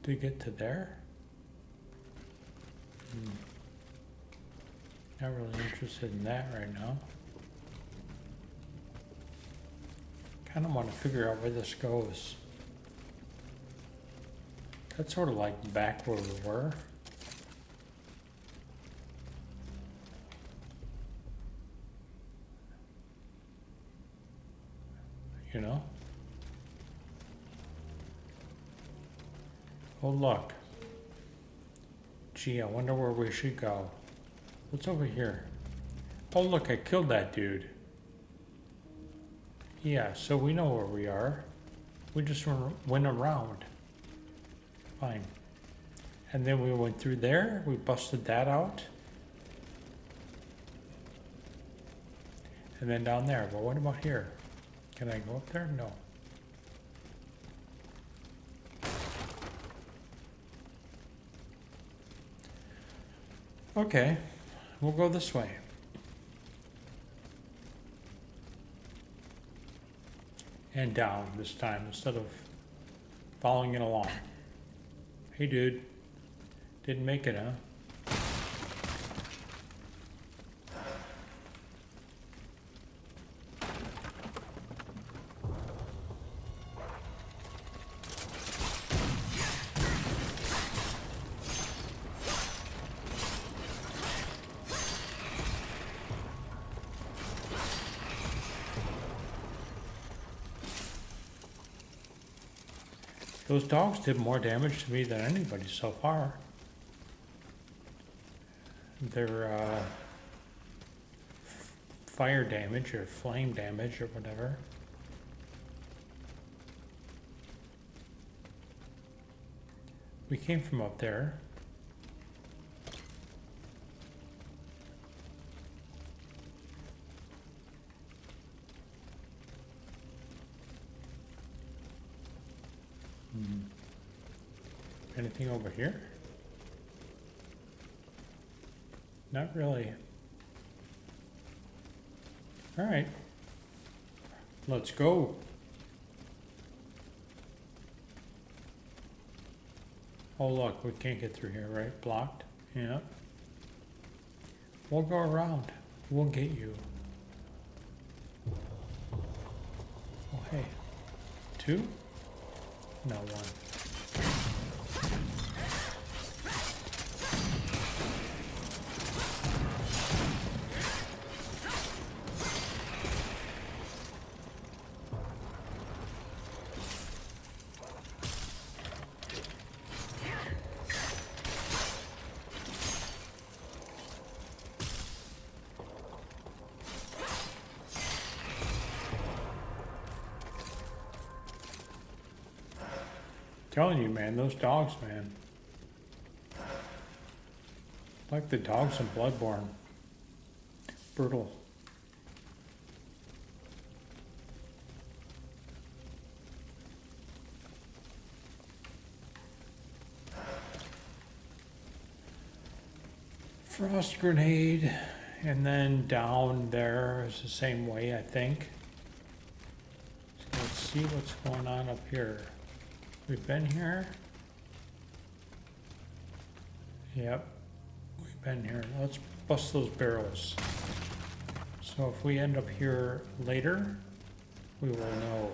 To get to there? Not really interested in that right now. Kind of want to figure out where this goes. That's sort of like back where we were. You know? Oh, look. Gee, I wonder where we should go. What's over here? Oh, look, I killed that dude. Yeah, so we know where we are. We just went around. Fine. And then we went through there. We busted that out. And then down there. But what about here? Can I go up there? No. Okay, we'll go this way. And down this time instead of following it along. Hey dude, didn't make it, huh? Those dogs did more damage to me than anybody so far. Their fire damage or flame damage or whatever. We came from up there. Anything over here? Not really. All right. Let's go. Oh look, we can't get through here, right? Blocked? Yeah. We'll go around. We'll get you. Oh hey. 2? No, 1. Telling you, man, those dogs, man. Like the dogs in Bloodborne. Brutal. Frost grenade, and then down there is the same way, I think. So let's see what's going on up here. We've been here. Yep, we've been here. Let's bust those barrels. So if we end up here later, we will know.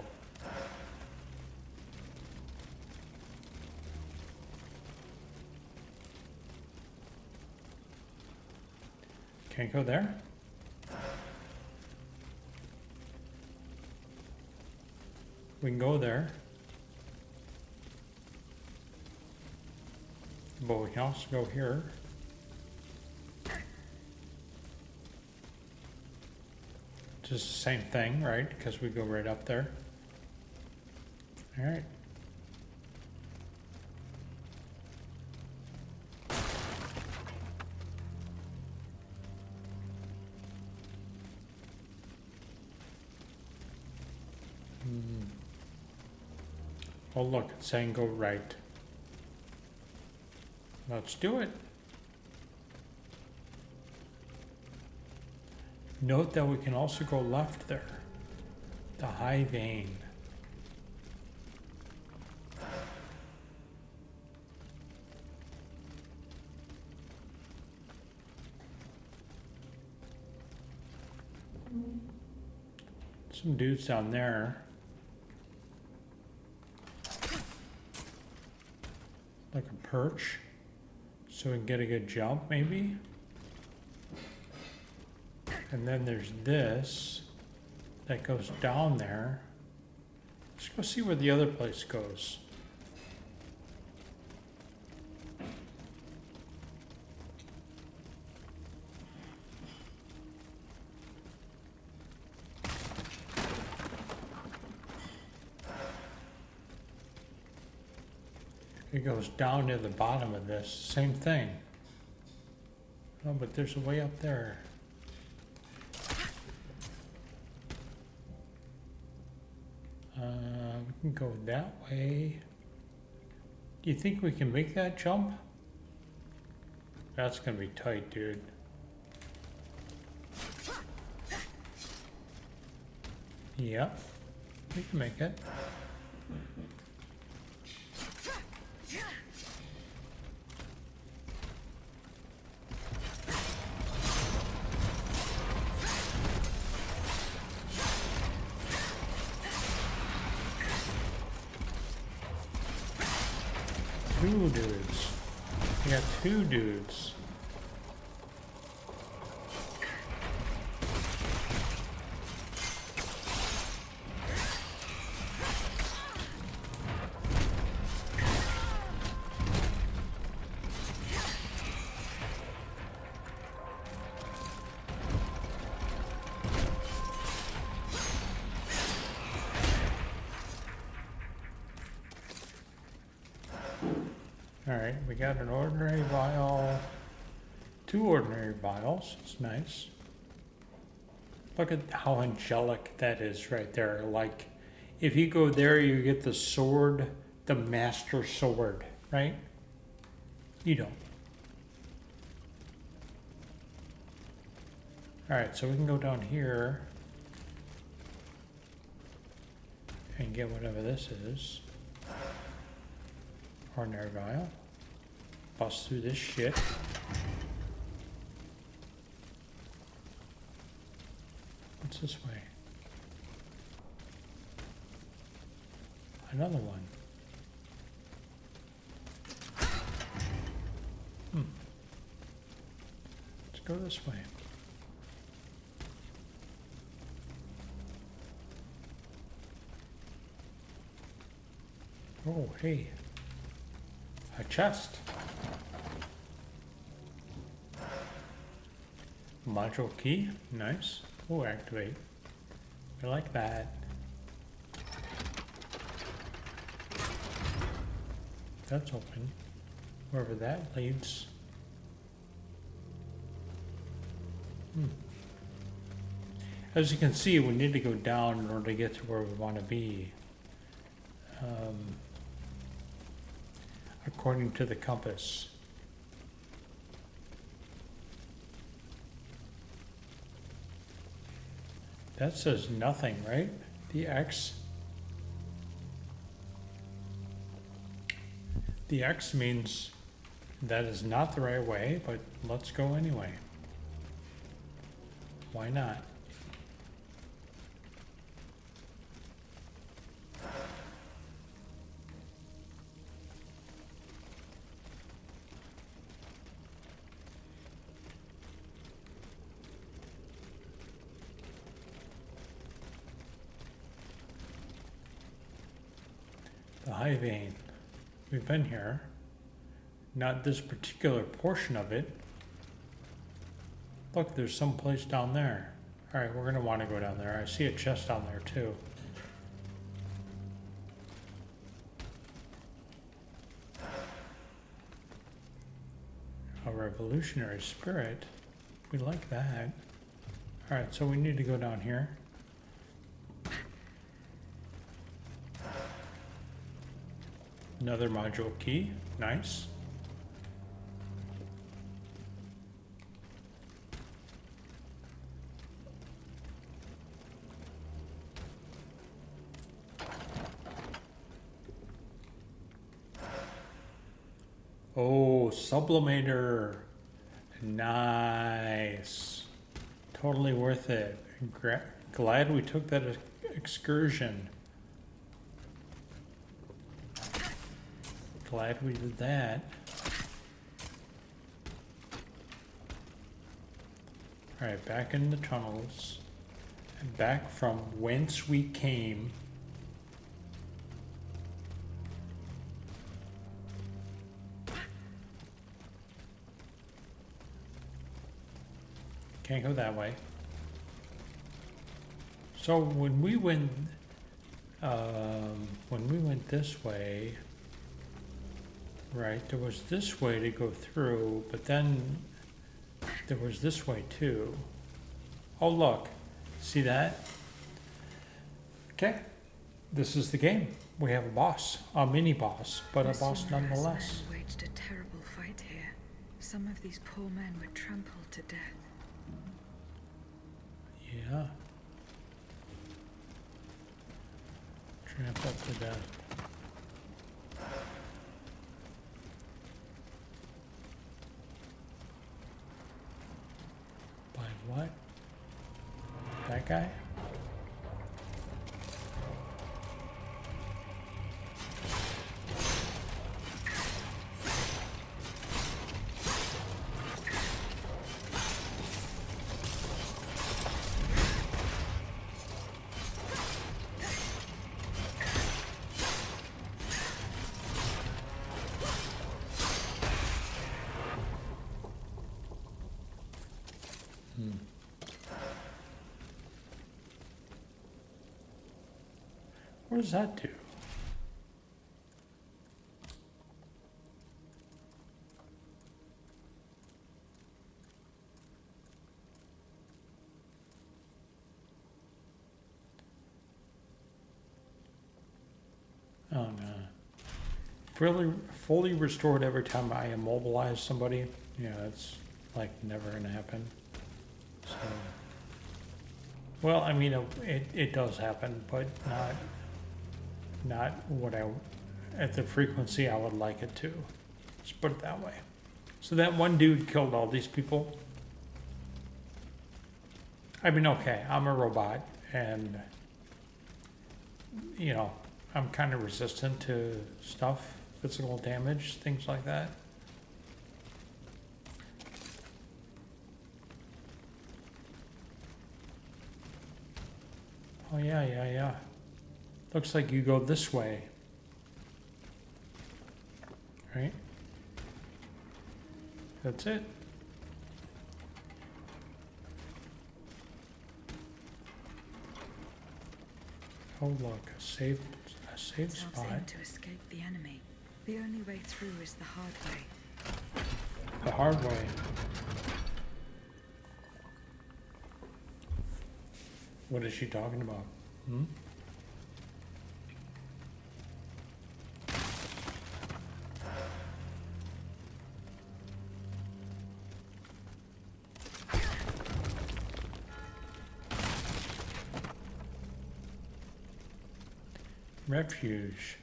Can't go there? We can go there. But we can also go here. Just the same thing, right? Because we go right up there. All right. Oh look, it's saying go right. Let's do it. Note that we can also go left there. The high vein. Some dudes down there. Like a perch. So we can get a good jump, maybe. And then there's this that goes down there. Let's go see where the other place goes. It goes down to the bottom of this, same thing. Oh, but there's a way up there. We can go that way. Do you think we can make that jump? That's gonna be tight, dude. Yep, we can make it. Two dudes. We got 2 dudes. Alright, we got an ordinary vial, 2 ordinary vials, it's nice. Look at how angelic that is right there. Like, if you go there, you get the sword, the master sword, right? You don't. Alright, so we can go down here and get whatever this is. Ordinary vial. bust through this shit. What's this way? Another one. Let's go this way. Oh, hey. A chest. Module key. Nice. Oh, activate. I like that. That's open. Wherever that leads. As you can see, we need to go down in order to get to where we want to be. According to the compass. That says nothing, right? The X. The X means that is not the right way, but let's go anyway. Why not? The high vein. We've been here. Not this particular portion of it. Look, there's some place down there. Alright, we're going to want to go down there. I see a chest down there too. A revolutionary spirit. We like that. Alright, so we need to go down here. Another module key. Nice. Oh, sublimator. Nice. Totally worth it. Glad we took that excursion. Glad we did that. Alright, back in the tunnels. And back from whence we came. Can't go that way. So when we went this way, right, there was this way to go through, but then there was this way too. Oh look, see that? Okay, this is the game. We have a boss, a mini boss, but a boss nonetheless. Men waged a terrible fight here. Some of these poor men were trampled to death. Yeah. Trampled to death. By what? That guy? What does that do? Oh no. Fully restored every time I immobilize somebody. Yeah, that's like never gonna happen. So, well, I mean, it does happen, but not what at the frequency I would like it to. Let's put it that way. So that one dude killed all these people. I mean, okay, I'm a robot, and, you know, I'm kind of resistant to stuff, physical damage, things like that. Oh, yeah. Looks like you go this way. Right? That's it. Oh look, a safe It's not spot. safe to escape the enemy. The only way through is the hard way. The hard way. What is she talking about? Hmm? Refuge.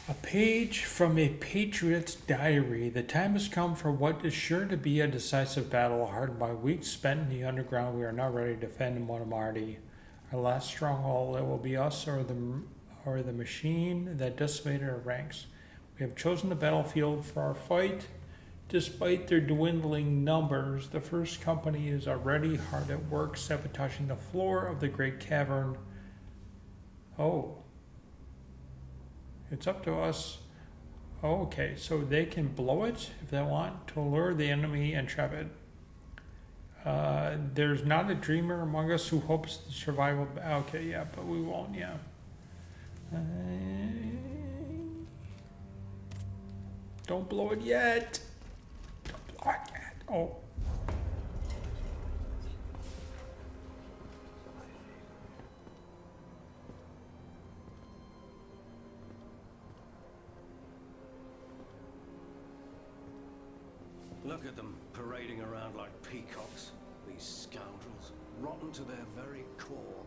A page from a patriot's diary. The time has come for what is sure to be a decisive battle, hard by weeks spent in the underground. We are now ready to defend Montmarte. Our last stronghold. It will be us or the machine that decimated our ranks. We have chosen the battlefield for our fight. Despite their dwindling numbers, the first company is already hard at work sabotaging the floor of the great cavern. Oh. It's up to us. Oh, okay, so they can blow it if they want to lure the enemy and trap it. There's not a dreamer among us who hopes the survival. Okay, yeah, but we won't, yeah. Don't blow it yet. Don't blow it yet. Oh. Look at them parading around like peacocks. These scoundrels, rotten to their very core.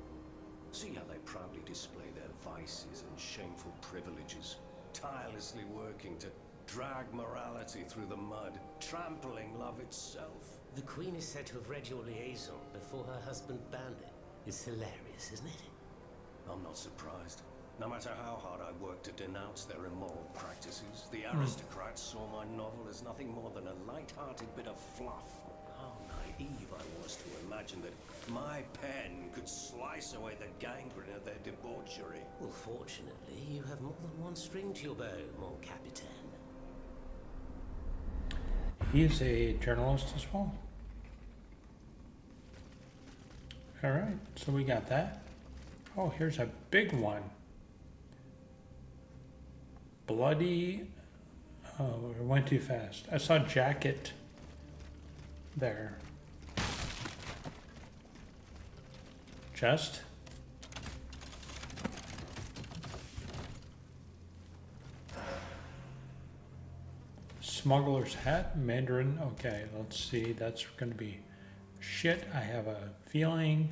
See how they proudly display their vices and shameful privileges, tirelessly working to drag morality through the mud, trampling love itself. The Queen is said to have read your liaison before her husband banned it. It's hilarious, isn't it? I'm not surprised. No matter how hard I work to denounce their immoral practices, the aristocrats saw my novel as nothing more than a light-hearted bit of fluff. How naive I was to imagine that my pen could slice away the gangrene of their debauchery. Well, fortunately, you have more than one string to your bow, mon capitaine. He's a journalist as well. All right, so we got that. Oh, here's a big one. Bloody. Oh, it went too fast. I saw jacket there. Chest. Smuggler's hat, Mandarin. Okay, let's see. That's going to be shit. I have a feeling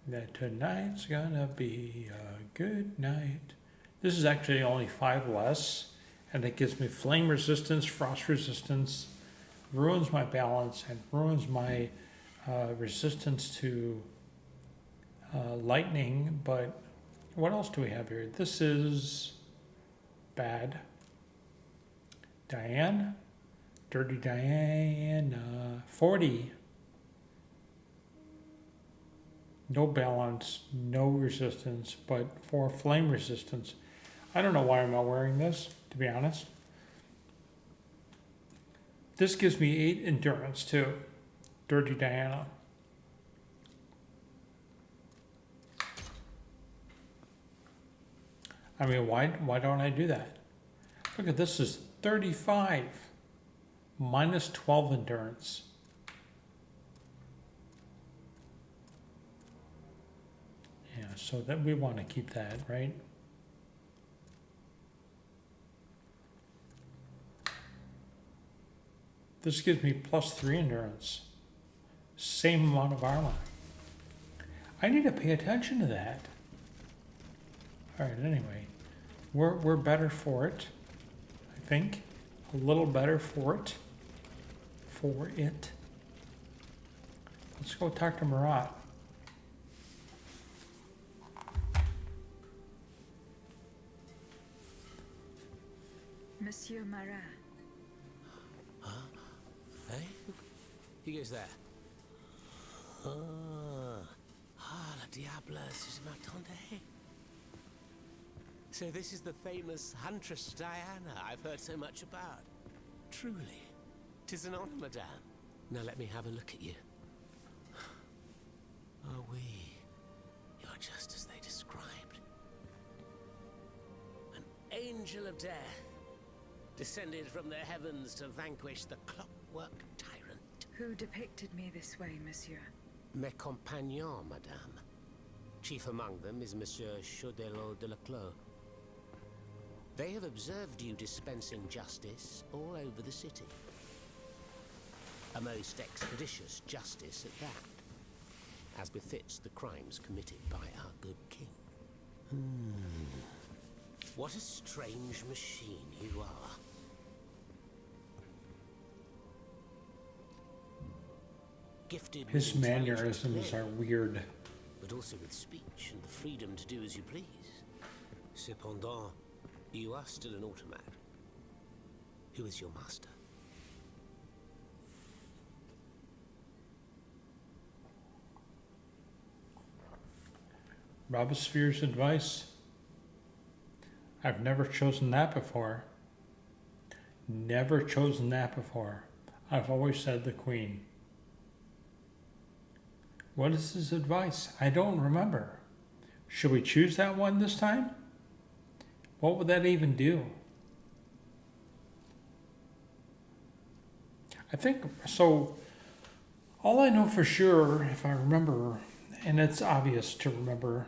that tonight's gonna be a good night. This is actually only 5 less, and it gives me flame resistance, frost resistance, ruins my balance, and ruins my resistance to lightning. But what else do we have here? This is bad. Diane, Dirty Diane, 40. No balance, no resistance, but for flame resistance. I don't know why I'm not wearing this, to be honest. This gives me 8 endurance too. Dirty Diana. I mean, why don't I do that? Look at this, is 35 minus 12 endurance. Yeah, so that we want to keep that, right? This gives me +3 endurance. same amount of armor. I need to pay attention to that. Alright, anyway. We're better for it. I think. A little better for it. Let's go talk to Marat. Monsieur Marat. Hey? Who goes there? La diableuse, je m'attendais. So this is the famous Huntress Diana I've heard so much about. Truly, 'tis an honor, madame. Now let me have a look at you. Oh, you're just as they described. An angel of death, descended from the heavens to vanquish the clockwork tyrant. Who depicted me this way, monsieur? Mes compagnons, madame. Chief among them is Monsieur Chaudelot de la Clos. They have observed you dispensing justice all over the city. A most expeditious justice at that, as befits the crimes committed by our good king. What a strange machine you are. Gifted with His intelligence, mannerisms are weird. but also with speech and the freedom to do as you please. Cependant, you are still an automat. Who is your master? Robespierre's advice. I've never chosen that before. Never chosen that before. I've always said the Queen. What is his advice? I don't remember. Should we choose that one this time? What would that even do? I think, so all I know for sure, if I remember, and it's obvious to remember,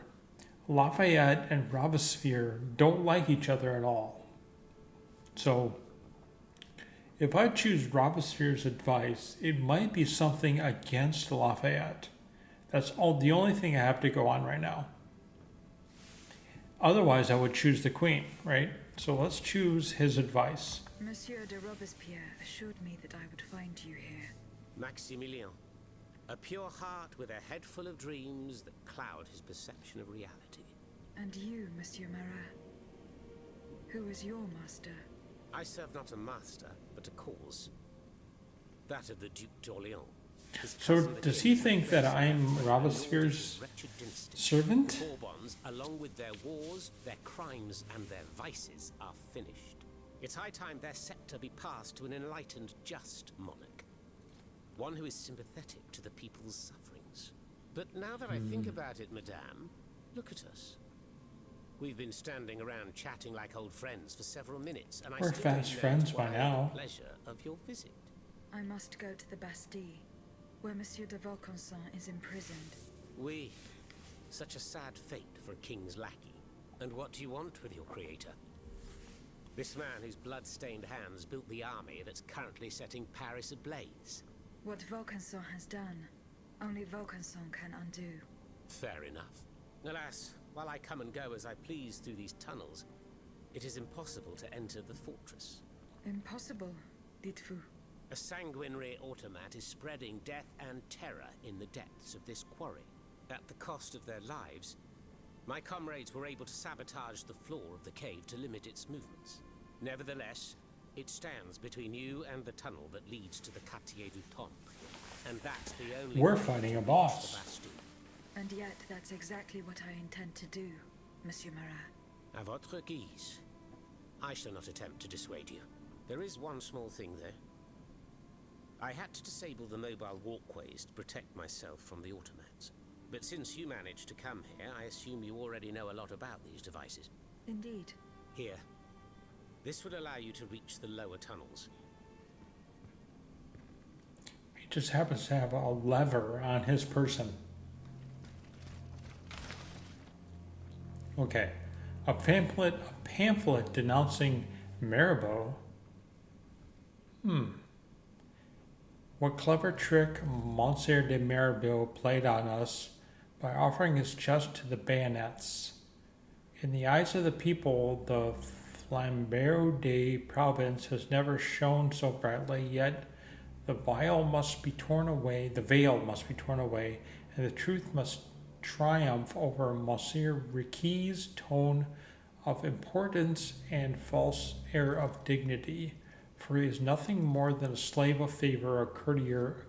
Lafayette and Robespierre don't like each other at all. So if I choose Robespierre's advice, it might be something against Lafayette. That's the only thing I have to go on right now. Otherwise, I would choose the Queen, right? So let's choose his advice. Monsieur de Robespierre assured me that I would find you here. Maximilien. A pure heart with a head full of dreams that cloud his perception of reality. And you, Monsieur Marat. Who is your master? I serve not a master, but a cause. That of the Duc d'Orléans. So does he think that I'm Robespierre's servant? Bourbons, along with their wars, their crimes, and their vices, are finished. It's high time their scepter be passed to an enlightened, just monarch. One who is sympathetic to the people's sufferings. But now that I think about it, madame, look at us. We've been standing around chatting like old friends for several minutes, and We're fast friends by now. The pleasure of your visit. I must go to the Bastille, where Monsieur de Vaucanson is imprisoned. Oui. Such a sad fate for a king's lackey. And what do you want with your creator? This man whose blood-stained hands built the army that's currently setting Paris ablaze. What Vaucanson has done, only Vaucanson can undo. Fair enough. Alas, while I come and go as I please through these tunnels, it is impossible to enter the fortress. Impossible, dites-vous? A sanguinary automat is spreading death and terror in the depths of this quarry. At the cost of their lives, my comrades were able to sabotage the floor of the cave to limit its movements. Nevertheless, it stands between you and the tunnel that leads to the Quartier du Temple. And that's the only We're way fighting to a reach boss. the Bastille. And yet that's exactly what I intend to do, Monsieur Marat. À votre guise. I shall not attempt to dissuade you. There is one small thing, though. I had to disable the mobile walkways to protect myself from the automats. But since you managed to come here, I assume you already know a lot about these devices. Indeed. Here. This will allow you to reach the lower tunnels. He just happens to have a lever on his person. Okay. A pamphlet denouncing Mirabeau. What clever trick Monsieur de Mirabeau played on us by offering his chest to the bayonets. In the eyes of the people, the flambeau de Provence has never shone so brightly, yet the veil must be torn away, and the truth must triumph over Monsieur Riquet's tone of importance and false air of dignity, for he is nothing more than a slave of favor, a courtier,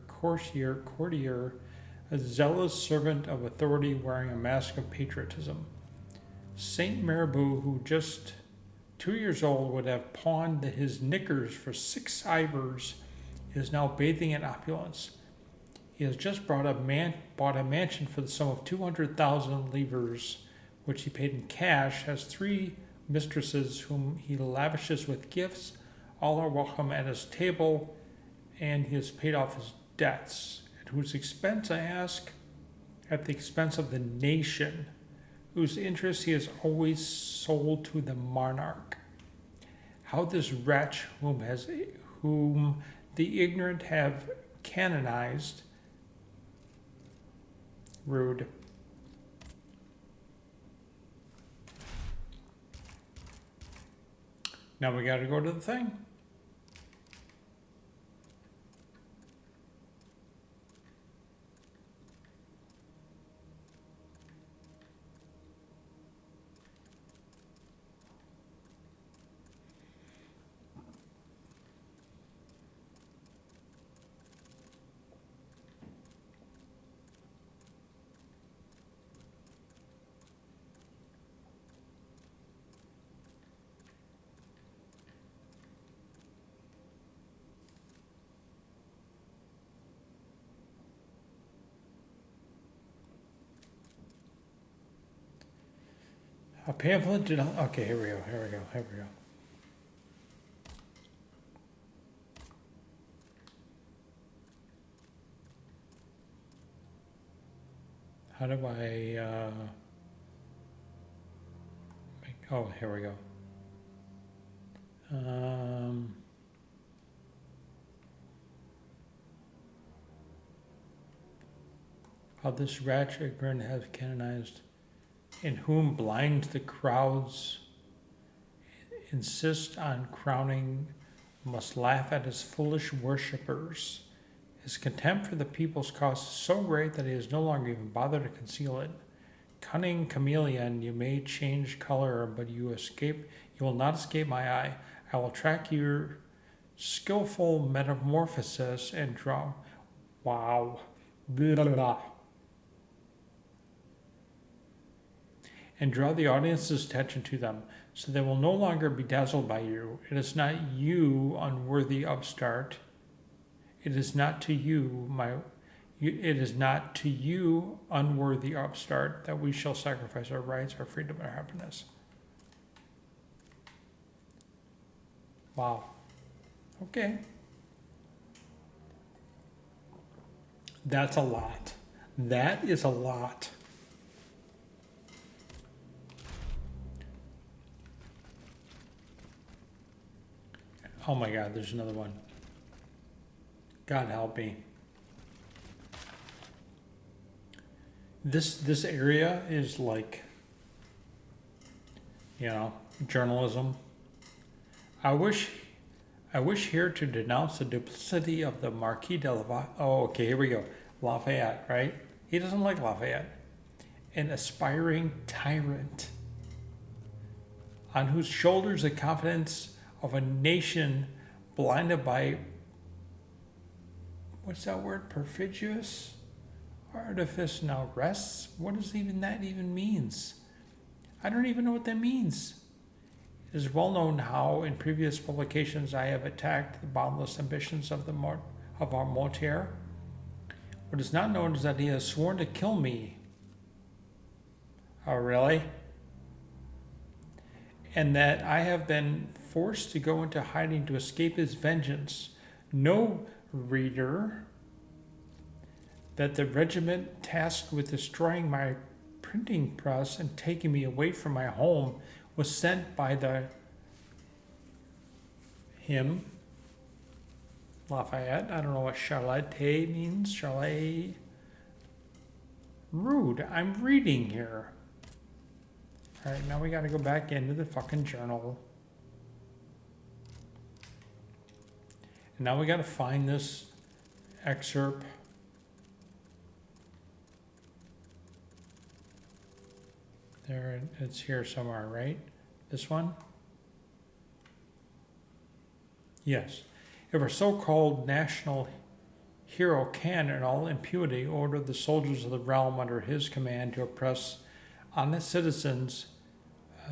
a zealous servant of authority wearing a mask of patriotism. Saint Mirabeau, who just 2 years old would have pawned his knickers for 6 ivers, is now bathing in opulence. He has just bought a mansion for the sum of 200,000 livres, which he paid in cash, has 3 mistresses whom he lavishes with gifts. All are welcome at his table, and he has paid off his debts. At whose expense, I ask? At the expense of the nation, whose interests he has always sold to the monarch. How this wretch, whom the ignorant have canonized, rude. Now we got to go to the thing. A pamphlet did not, okay, here we go. How do I, oh, here we go. How this wretch ignorant has canonized, in whom blind the crowds insist on crowning, must laugh at his foolish worshippers. His contempt for the people's cause is so great that he has no longer even bothered to conceal it. Cunning chameleon, you may change color, but you will not escape my eye. I will track your skillful metamorphosis and draw. Wow. Blah, blah, blah. And draw the audience's attention to them, so they will no longer be dazzled by you. It is not you, unworthy upstart. It is not to you, unworthy upstart, that we shall sacrifice our rights, our freedom, our happiness. Wow. Okay. That's a lot. That is a lot. Oh my God, there's another one. God help me. This area is like, journalism. I wish here to denounce the duplicity of the Marquis de Lafayette. Oh, okay, here we go. Lafayette, right? He doesn't like Lafayette. An aspiring tyrant on whose shoulders the confidence of a nation blinded by, what's that word, perfidious artifice now rests? What does that even means? I don't even know what that means. It is well known how in previous publications I have attacked the boundless ambitions of our Montmarte. What is not known is that he has sworn to kill me. Oh, really? And that I have been forced to go into hiding to escape his vengeance. Know, reader, that the regiment tasked with destroying my printing press and taking me away from my home was sent by him Lafayette. I don't know what Charlotte means. Charlotte. Rude. I'm reading here. Alright, now we gotta go back into the fucking journal. And now we gotta find this excerpt. There, it's here somewhere, right? This one? Yes. If our so-called national hero can, in all impunity, order the soldiers of the realm under his command to oppress honest citizens,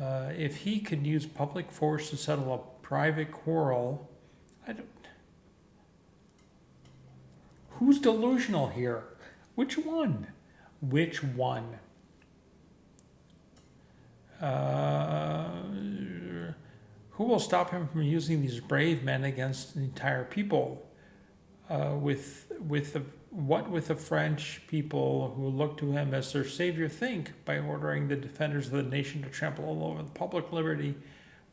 if he could use public force to settle a private quarrel, who's delusional here? Which one? Which one? Who will stop him from using these brave men against the entire people? What with the French people who look to him as their savior think by ordering the defenders of the nation to trample all over the public liberty,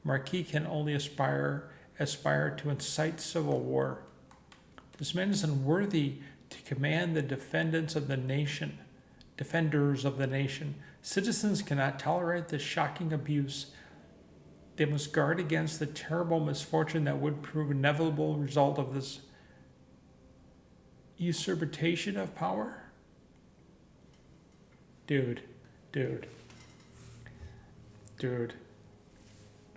Marquis can only aspire to incite civil war. This man is unworthy to command the defenders of the nation. Citizens cannot tolerate this shocking abuse. They must guard against the terrible misfortune that would prove an inevitable result of this usurpation of power. Dude.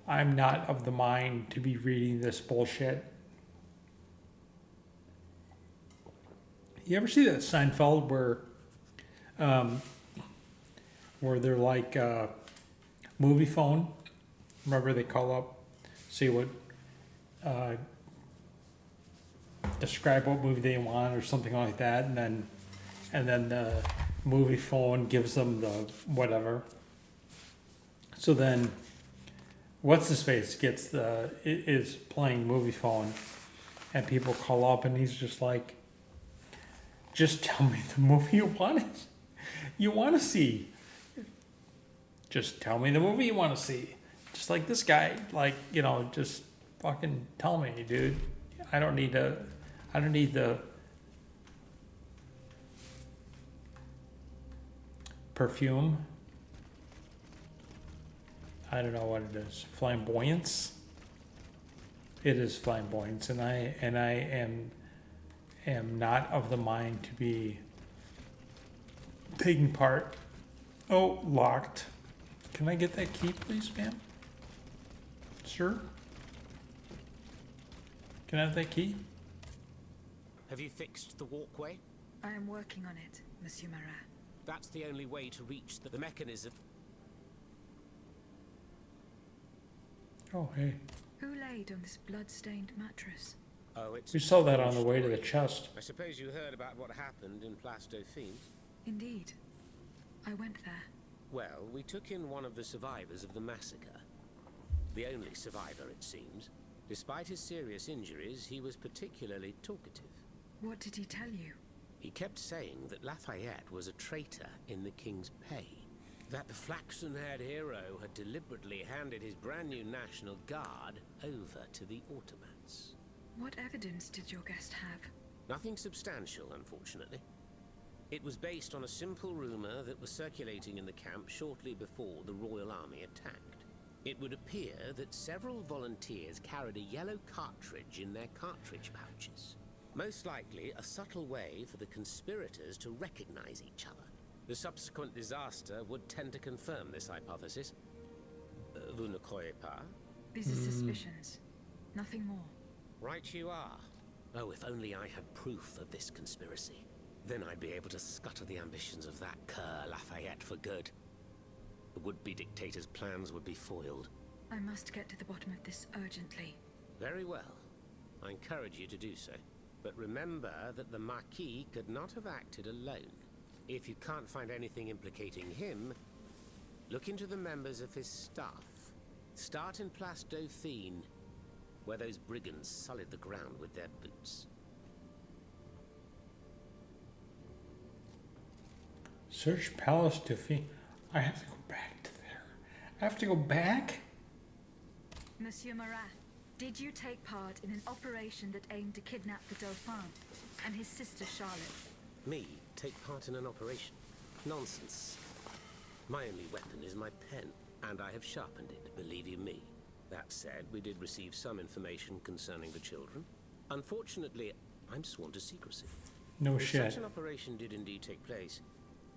I'm not of the mind to be reading this bullshit. You ever see that Seinfeld where they're like movie phone? Remember they call up, see what, describe what movie they want or something like that, and then the movie phone gives them the whatever. So then, what's his face is playing movie phone, and people call up, and he's just like, just tell me the movie you want to see. Just tell me the movie you want to see. Just like this guy, like, just fucking tell me, dude. I don't need the perfume. I don't know what it is. Flamboyance. It is flamboyance, and I am not of the mind to be taking part. Oh, locked. Can I get that key, please, ma'am? Sir? Can I have that key? Have you fixed the walkway? I am working on it, Monsieur Marat. That's the only way to reach the mechanism. Oh, hey. Who laid on this blood-stained mattress? Oh, it's... We saw that on the way to the chest. I suppose you heard about what happened in Place Dauphine? Indeed. I went there. Well, we took in one of the survivors of the massacre. The only survivor, it seems. Despite his serious injuries, he was particularly talkative. What did he tell you? He kept saying that Lafayette was a traitor in the king's pay. That the flaxen-haired hero had deliberately handed his brand new National Guard over to the Ottomans. What evidence did your guest have? Nothing substantial, unfortunately. It was based on a simple rumor that was circulating in the camp shortly before the Royal Army attacked. It would appear that several volunteers carried a yellow cartridge in their cartridge pouches. Most likely a subtle way for the conspirators to recognize each other. The subsequent disaster would tend to confirm this hypothesis. Vous ne croyez pas? These are suspicions. Nothing more. Right you are. Oh, if only I had proof of this conspiracy. Then I'd be able to scutter the ambitions of that cur Lafayette for good. The would-be dictator's plans would be foiled. I must get to the bottom of this urgently. Very well. I encourage you to do so. But remember that the Marquis could not have acted alone. If you can't find anything implicating him, look into the members of his staff. Start in Place Dauphine, where those brigands sullied the ground with their boots. Search Palace Dauphine. I have to go back to there. I have to go back? Monsieur Marat, Did you take part in an operation that aimed to kidnap the Dauphin and his sister Charlotte? Me take part in an operation? Nonsense. My only weapon is my pen, and I have sharpened it, believe you me. That said, we did receive some information concerning the children. Unfortunately, I'm sworn to secrecy. No if shit. such an operation did indeed take place,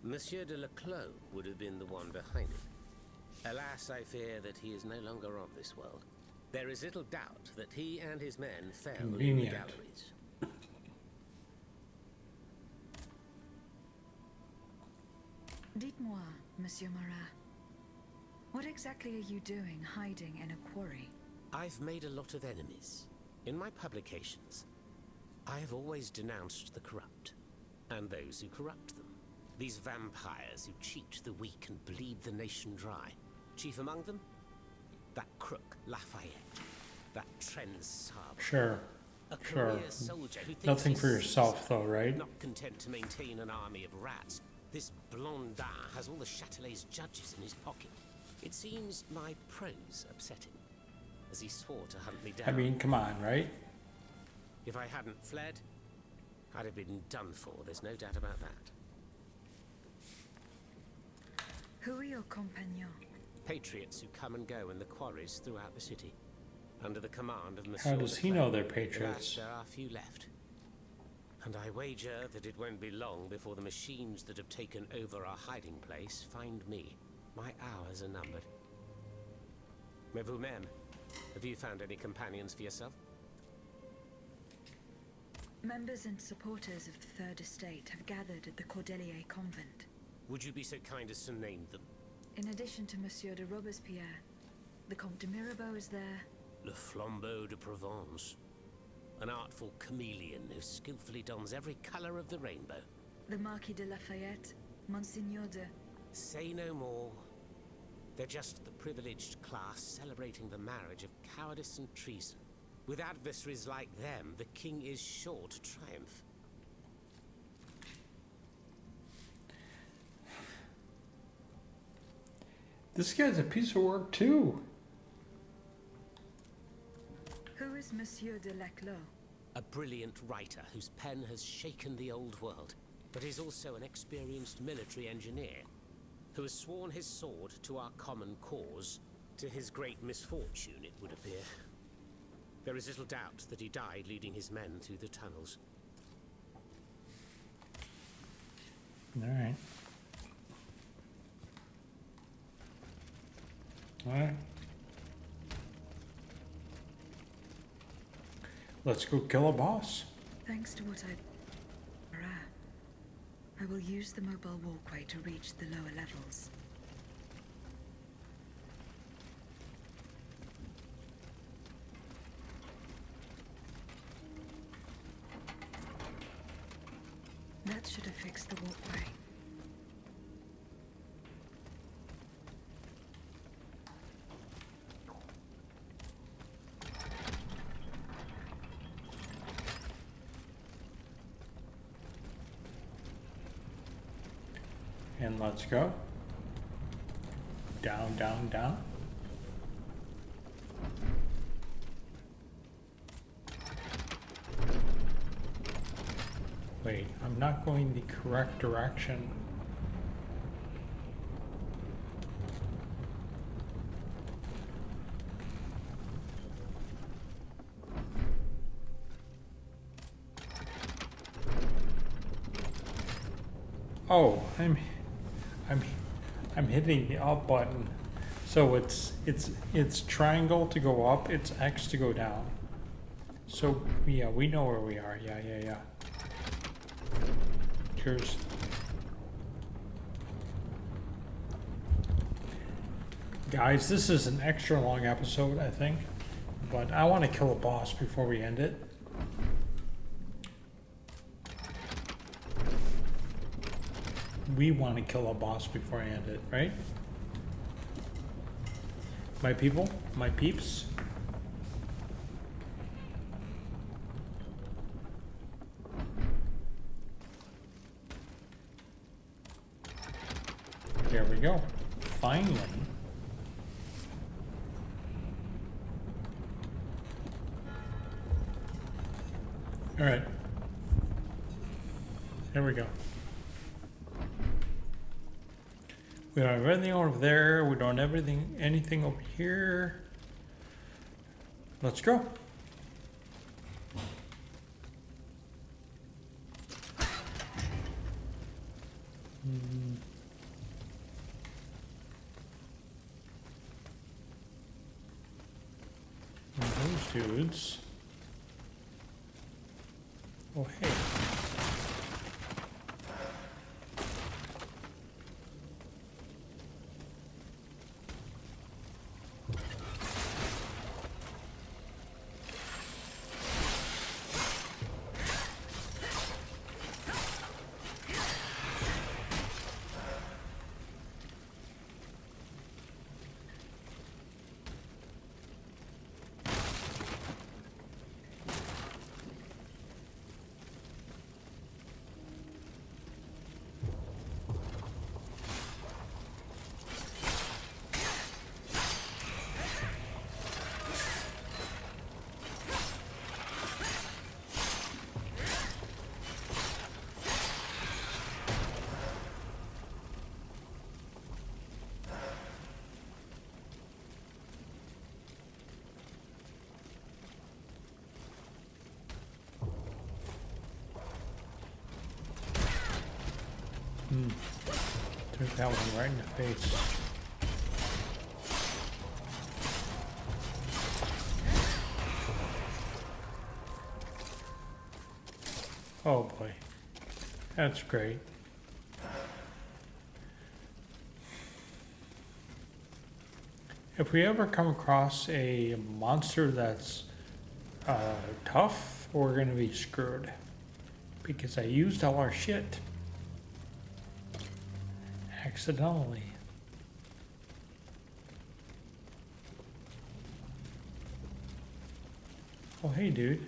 Monsieur de Leclos would have been the one behind it. Alas, I fear that he is no longer of this world. There is little doubt that he and his men fell in the Convenient. galleries. Dites-moi, Monsieur Marat. What exactly are you doing hiding in a quarry? I've made a lot of enemies. In my publications, I have always denounced the corrupt, and those who corrupt them. These vampires who cheat the weak and bleed the nation dry. Chief among them, that crook Lafayette, that Trenz Sabre. Sure. A Sure. career soldier who thinks Nothing he's for yourself, Caesar. though, right? Not content to maintain an army of rats, this Blondin has all the Châtelet's judges in his pocket. It seems my prose upset him, as he swore to hunt me down. I mean, come on, right? If I hadn't fled, I'd have been done for, there's no doubt about that. Who are your compagnons? Patriots who come and go in the quarries throughout the city, under the command of Monsieur How does he Leclerc. know they're Alas, patriots? there are few left. And I wager that it won't be long before the machines that have taken over our hiding place find me. My hours are numbered. Mais vous-même, have you found any companions for yourself? Members and supporters of the Third Estate have gathered at the Cordelier Convent. Would you be so kind as to name them? In addition to Monsieur de Robespierre, the Comte de Mirabeau is there. Le Flambeau de Provence. An artful chameleon who skillfully dons every colour of the rainbow. The Marquis de Lafayette, Monsignor de... Say no more. They're just the privileged class celebrating the marriage of cowardice and treason. With adversaries like them, the king is sure to triumph. This guy's a piece of work, too. Who is Monsieur de Leclos? A brilliant writer whose pen has shaken the old world, but is also an experienced military engineer who has sworn his sword to our common cause, to his great misfortune, it would appear. There is little doubt that he died leading his men through the tunnels. All right. All right. Let's go kill a boss. Thanks to what Marat, I will use the mobile walkway to reach the lower levels. That should have fixed the walkway. And let's go. Down, down, down. Wait, I'm not going the correct direction. Oh, I'm hitting the up button. So it's triangle to go up, it's X to go down. So yeah, we know where we are. Yeah. Cheers. Guys, this is an extra long episode, I think. But I want to kill a boss before we end it. We want to kill a boss before I end it, right? My people, my peeps. There we go. Finally. All right. There we go. We don't have everything over there. We don't have anything over here. Let's go. And those dudes. Oh, hey. Took that one right in the face. Oh boy. That's great. If we ever come across a monster that's tough, we're gonna be screwed. Because I used all our shit. Accidentally. Oh, hey, dude.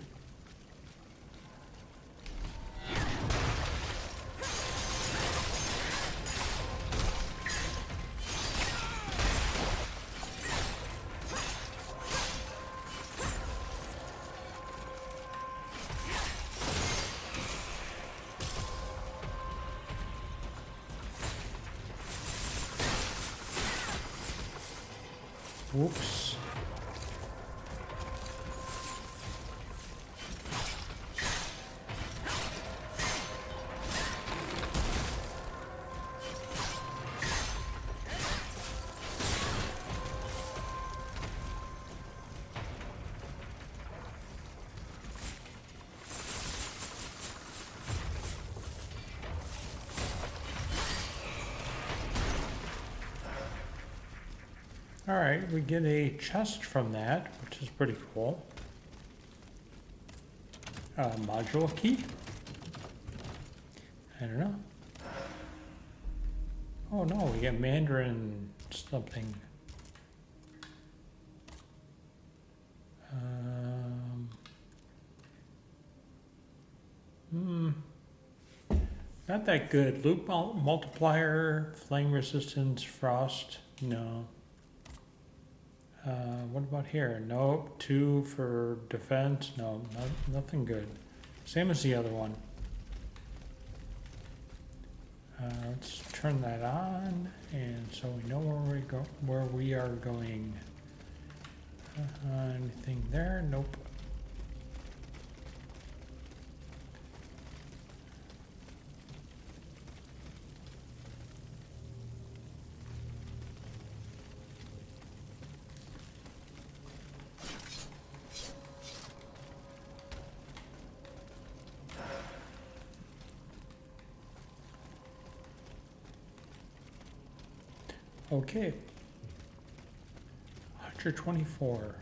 Whoops. Alright, we get a chest from that, which is pretty cool. Module key? I don't know. Oh no, we get Mandarin something. Not that good. Loop multiplier, flame resistance, frost, no. What about here? Nope. 2 for defense. No, nothing good. Same as the other one. Let's turn that on, and so we know where we are going. Anything there? Nope. Okay. 124.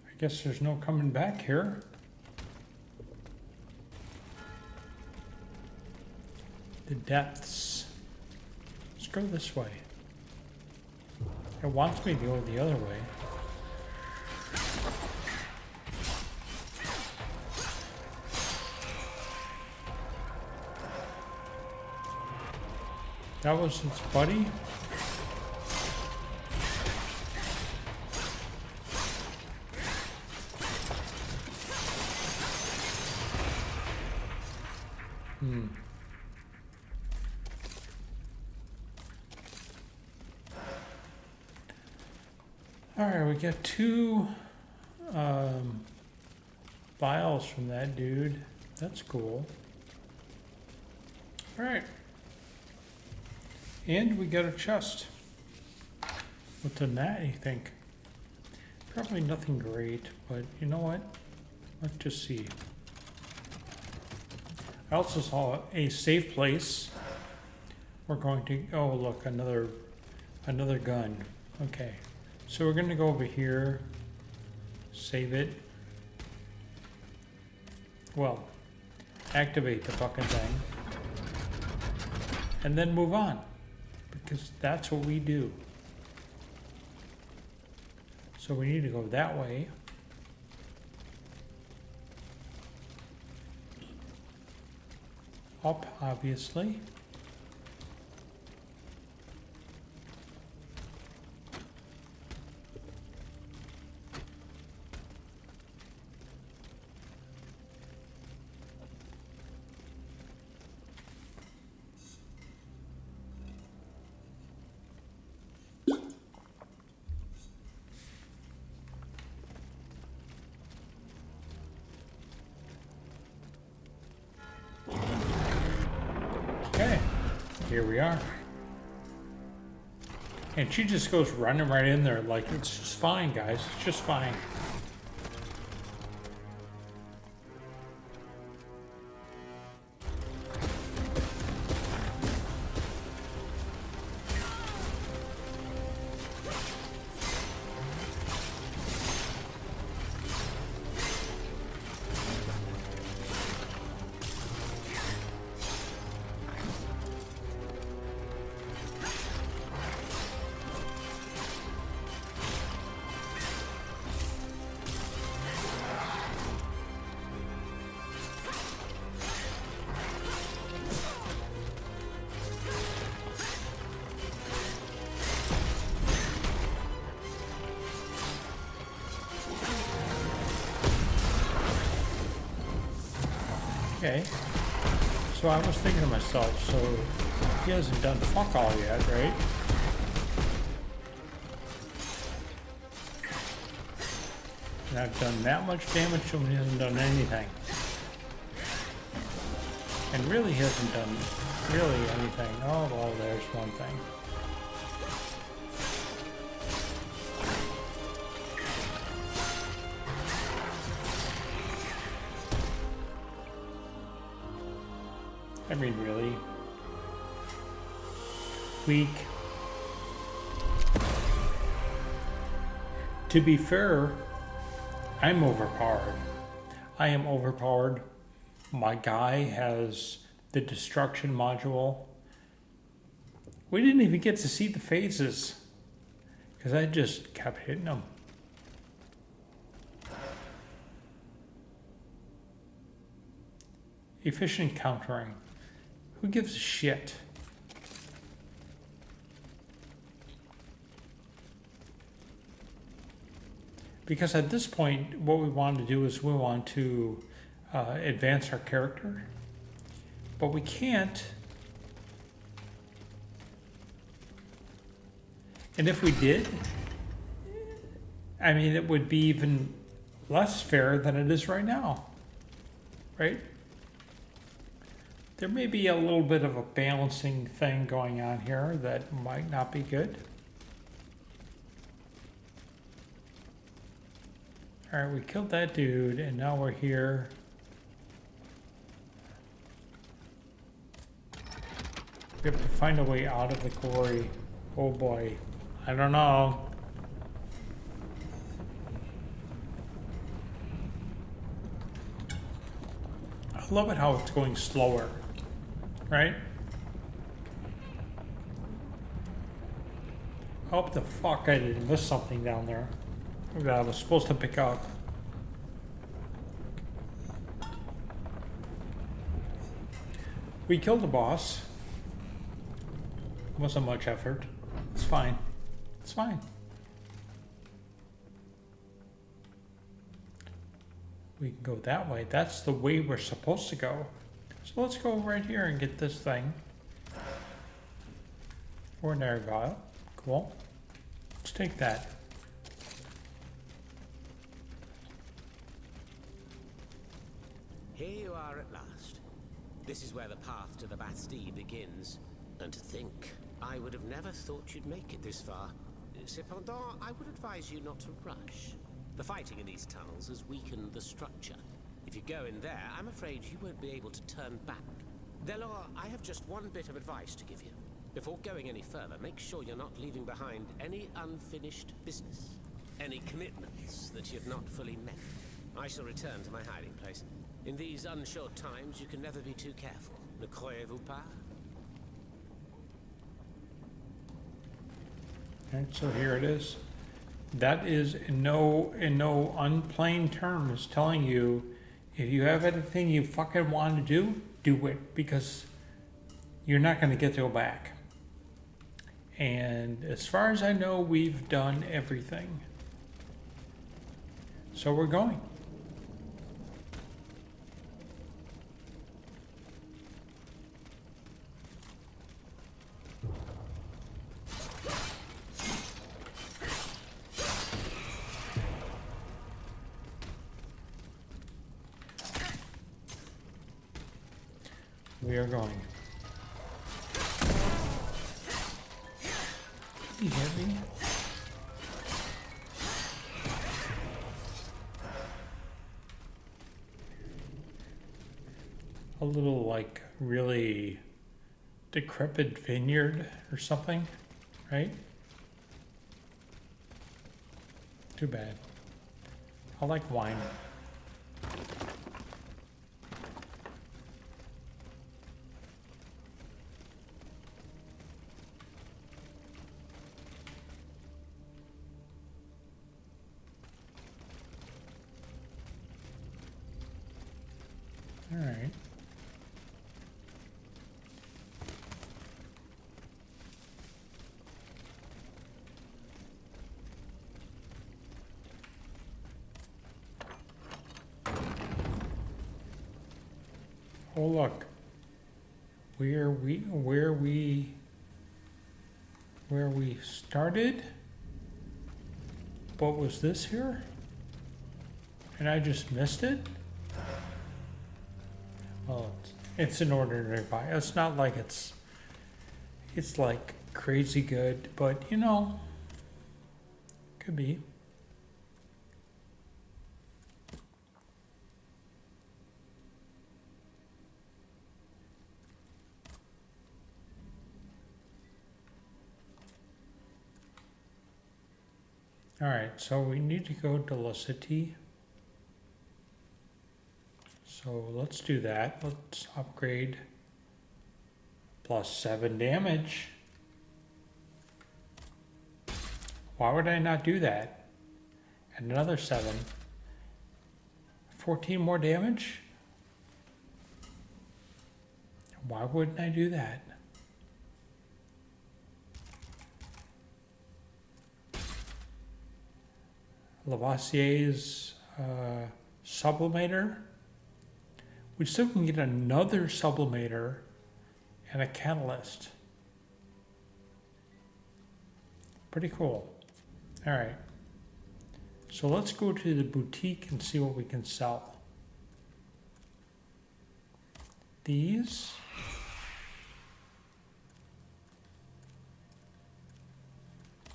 I guess there's no coming back here. The depths. Let's go this way. It wants me to go the other way. That was its buddy? Alright, we got 2 vials from that dude. That's cool. Alright. And we got a chest. What's in that, you think? Probably nothing great, but you know what? Let's just see. I also saw a safe place. We're going to, oh look, another gun. Okay. So we're gonna go over here, save it. Well, activate the fucking thing. And then move on. Because that's what we do. So we need to go that way. Up, obviously. Okay, here we are. And she just goes running right in there like, it's just fine, guys. It's just fine. Okay, so I was thinking to myself, so he hasn't done fuck all yet, right? And I've done that much damage to him and he hasn't done anything. And really he hasn't done really anything. Oh, well, there's one thing. I mean, really? Weak. To be fair, I'm overpowered. I am overpowered. My guy has the destruction module. We didn't even get to see the phases because I just kept hitting them. Efficient countering. Who gives a shit? Because at this point, what we want to do is we want to advance our character, but we can't. And if we did, I mean, it would be even less fair than it is right now, right? There may be a little bit of a balancing thing going on here that might not be good. All right, we killed that dude, and now we're here. We have to find a way out of the quarry. Oh boy, I don't know. I love it how it's going slower. Right? Hope the fuck I didn't miss something down there that I was supposed to pick up. We killed the boss. Wasn't much effort. It's fine. It's fine. We can go that way. That's the way we're supposed to go. So let's go right here and get this thing. Ordinary vial. Cool. Let's take that. Here you are at last. This is where the path to the Bastille begins. And to think, I would have never thought you'd make it this far. Cependant, I would advise you not to rush. The fighting in these tunnels has weakened the structure. If you go in there, I'm afraid you won't be able to turn back. Delor, I have just one bit of advice to give you. Before going any further, make sure you're not leaving behind any unfinished business. Any commitments that you've not fully met. I shall return to my hiding place. In these unsure times, you can never be too careful. Ne croyez-vous pas? Alright, so here it is. That is in no unplain terms telling you if you have anything you fucking want to do it, because you're not going to get to go back. And as far as I know, we've done everything. So we're going. We are going. Pretty heavy. A little like really decrepit vineyard or something, right? Too bad. I like wine. All right. Oh look, where we started. What was this here? And I just missed it? Well, it's an ordinary buy. It's not like it's like crazy good, but you know, could be. All right, so we need to go to La City. So let's do that. Let's upgrade. Plus 7 damage. Why would I not do that? And another 7. 14 more damage? Why wouldn't I do that? Lavoisier's sublimator. We still can get another sublimator and a catalyst. Pretty cool. All right. So let's go to the boutique and see what we can sell. These.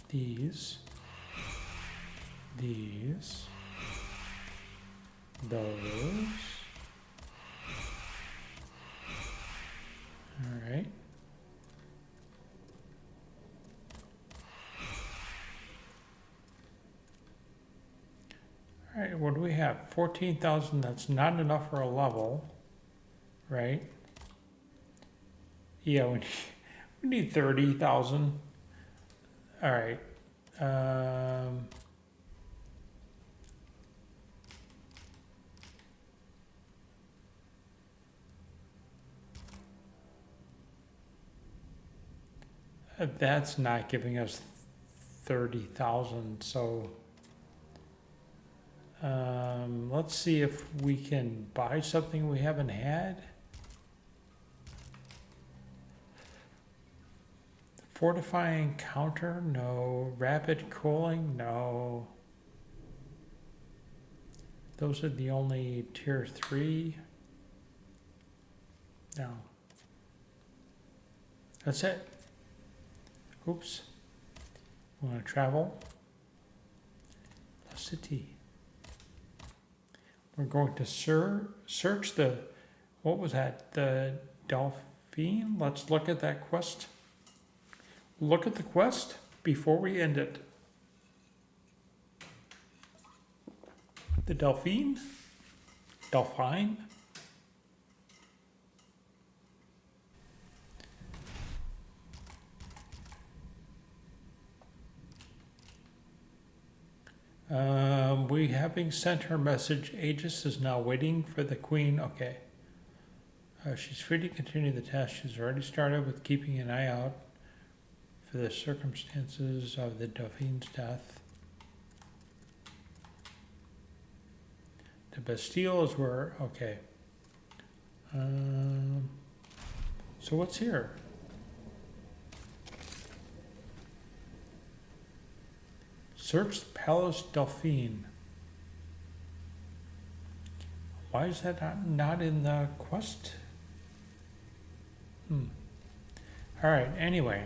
These. These. Those. All right. All right, what do we have? 14,000, that's not enough for a level, right? Yeah, we need 30,000. All right. That's not giving us 30,000, so let's see if we can buy something we haven't had. Fortifying counter, no. Rapid cooling, no. Those are the only tier 3. No. That's it. Oops. We want to travel. The city. We're going to search the, what was that? The Delphine? Let's look at that quest. Look at the quest before we end it. The Delphine? Delphine? We having sent her message. Aegis is now waiting for the queen. Okay. She's free to continue the task she's already started with keeping an eye out for the circumstances of the Dauphine's death. The Bastille is where, okay. So what's here? Search the Palace Delphine. Why is that not in the quest? All right, anyway.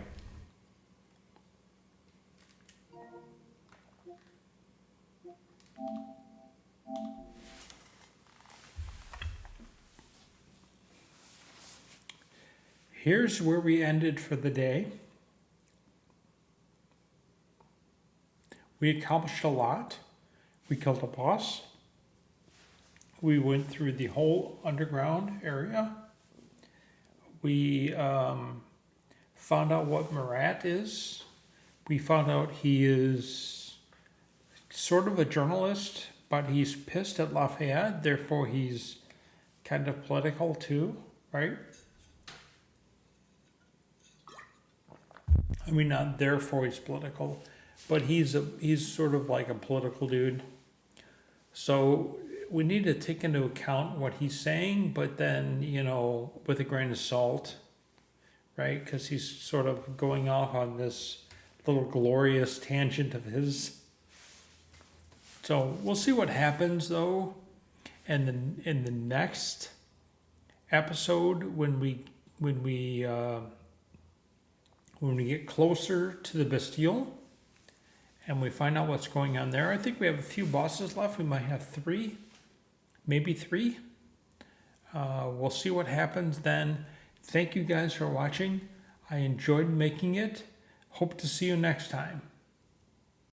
Here's where we ended for the day. We accomplished a lot. We killed a boss. We went through the whole underground area. We found out what Marat is. We found out he is sort of a journalist, but he's pissed at Lafayette, therefore he's kind of political too, right? I mean, not therefore he's political, but he's sort of like a political dude. So we need to take into account what he's saying, but then, you know, with a grain of salt, right? Because he's sort of going off on this little glorious tangent of his. So we'll see what happens though, and in the next episode when we get closer to the Bastille and we find out what's going on there. I think we have a few bosses left. We might have 3, maybe 3. We'll see what happens then. Thank you guys for watching. I enjoyed making it. Hope to see you next time.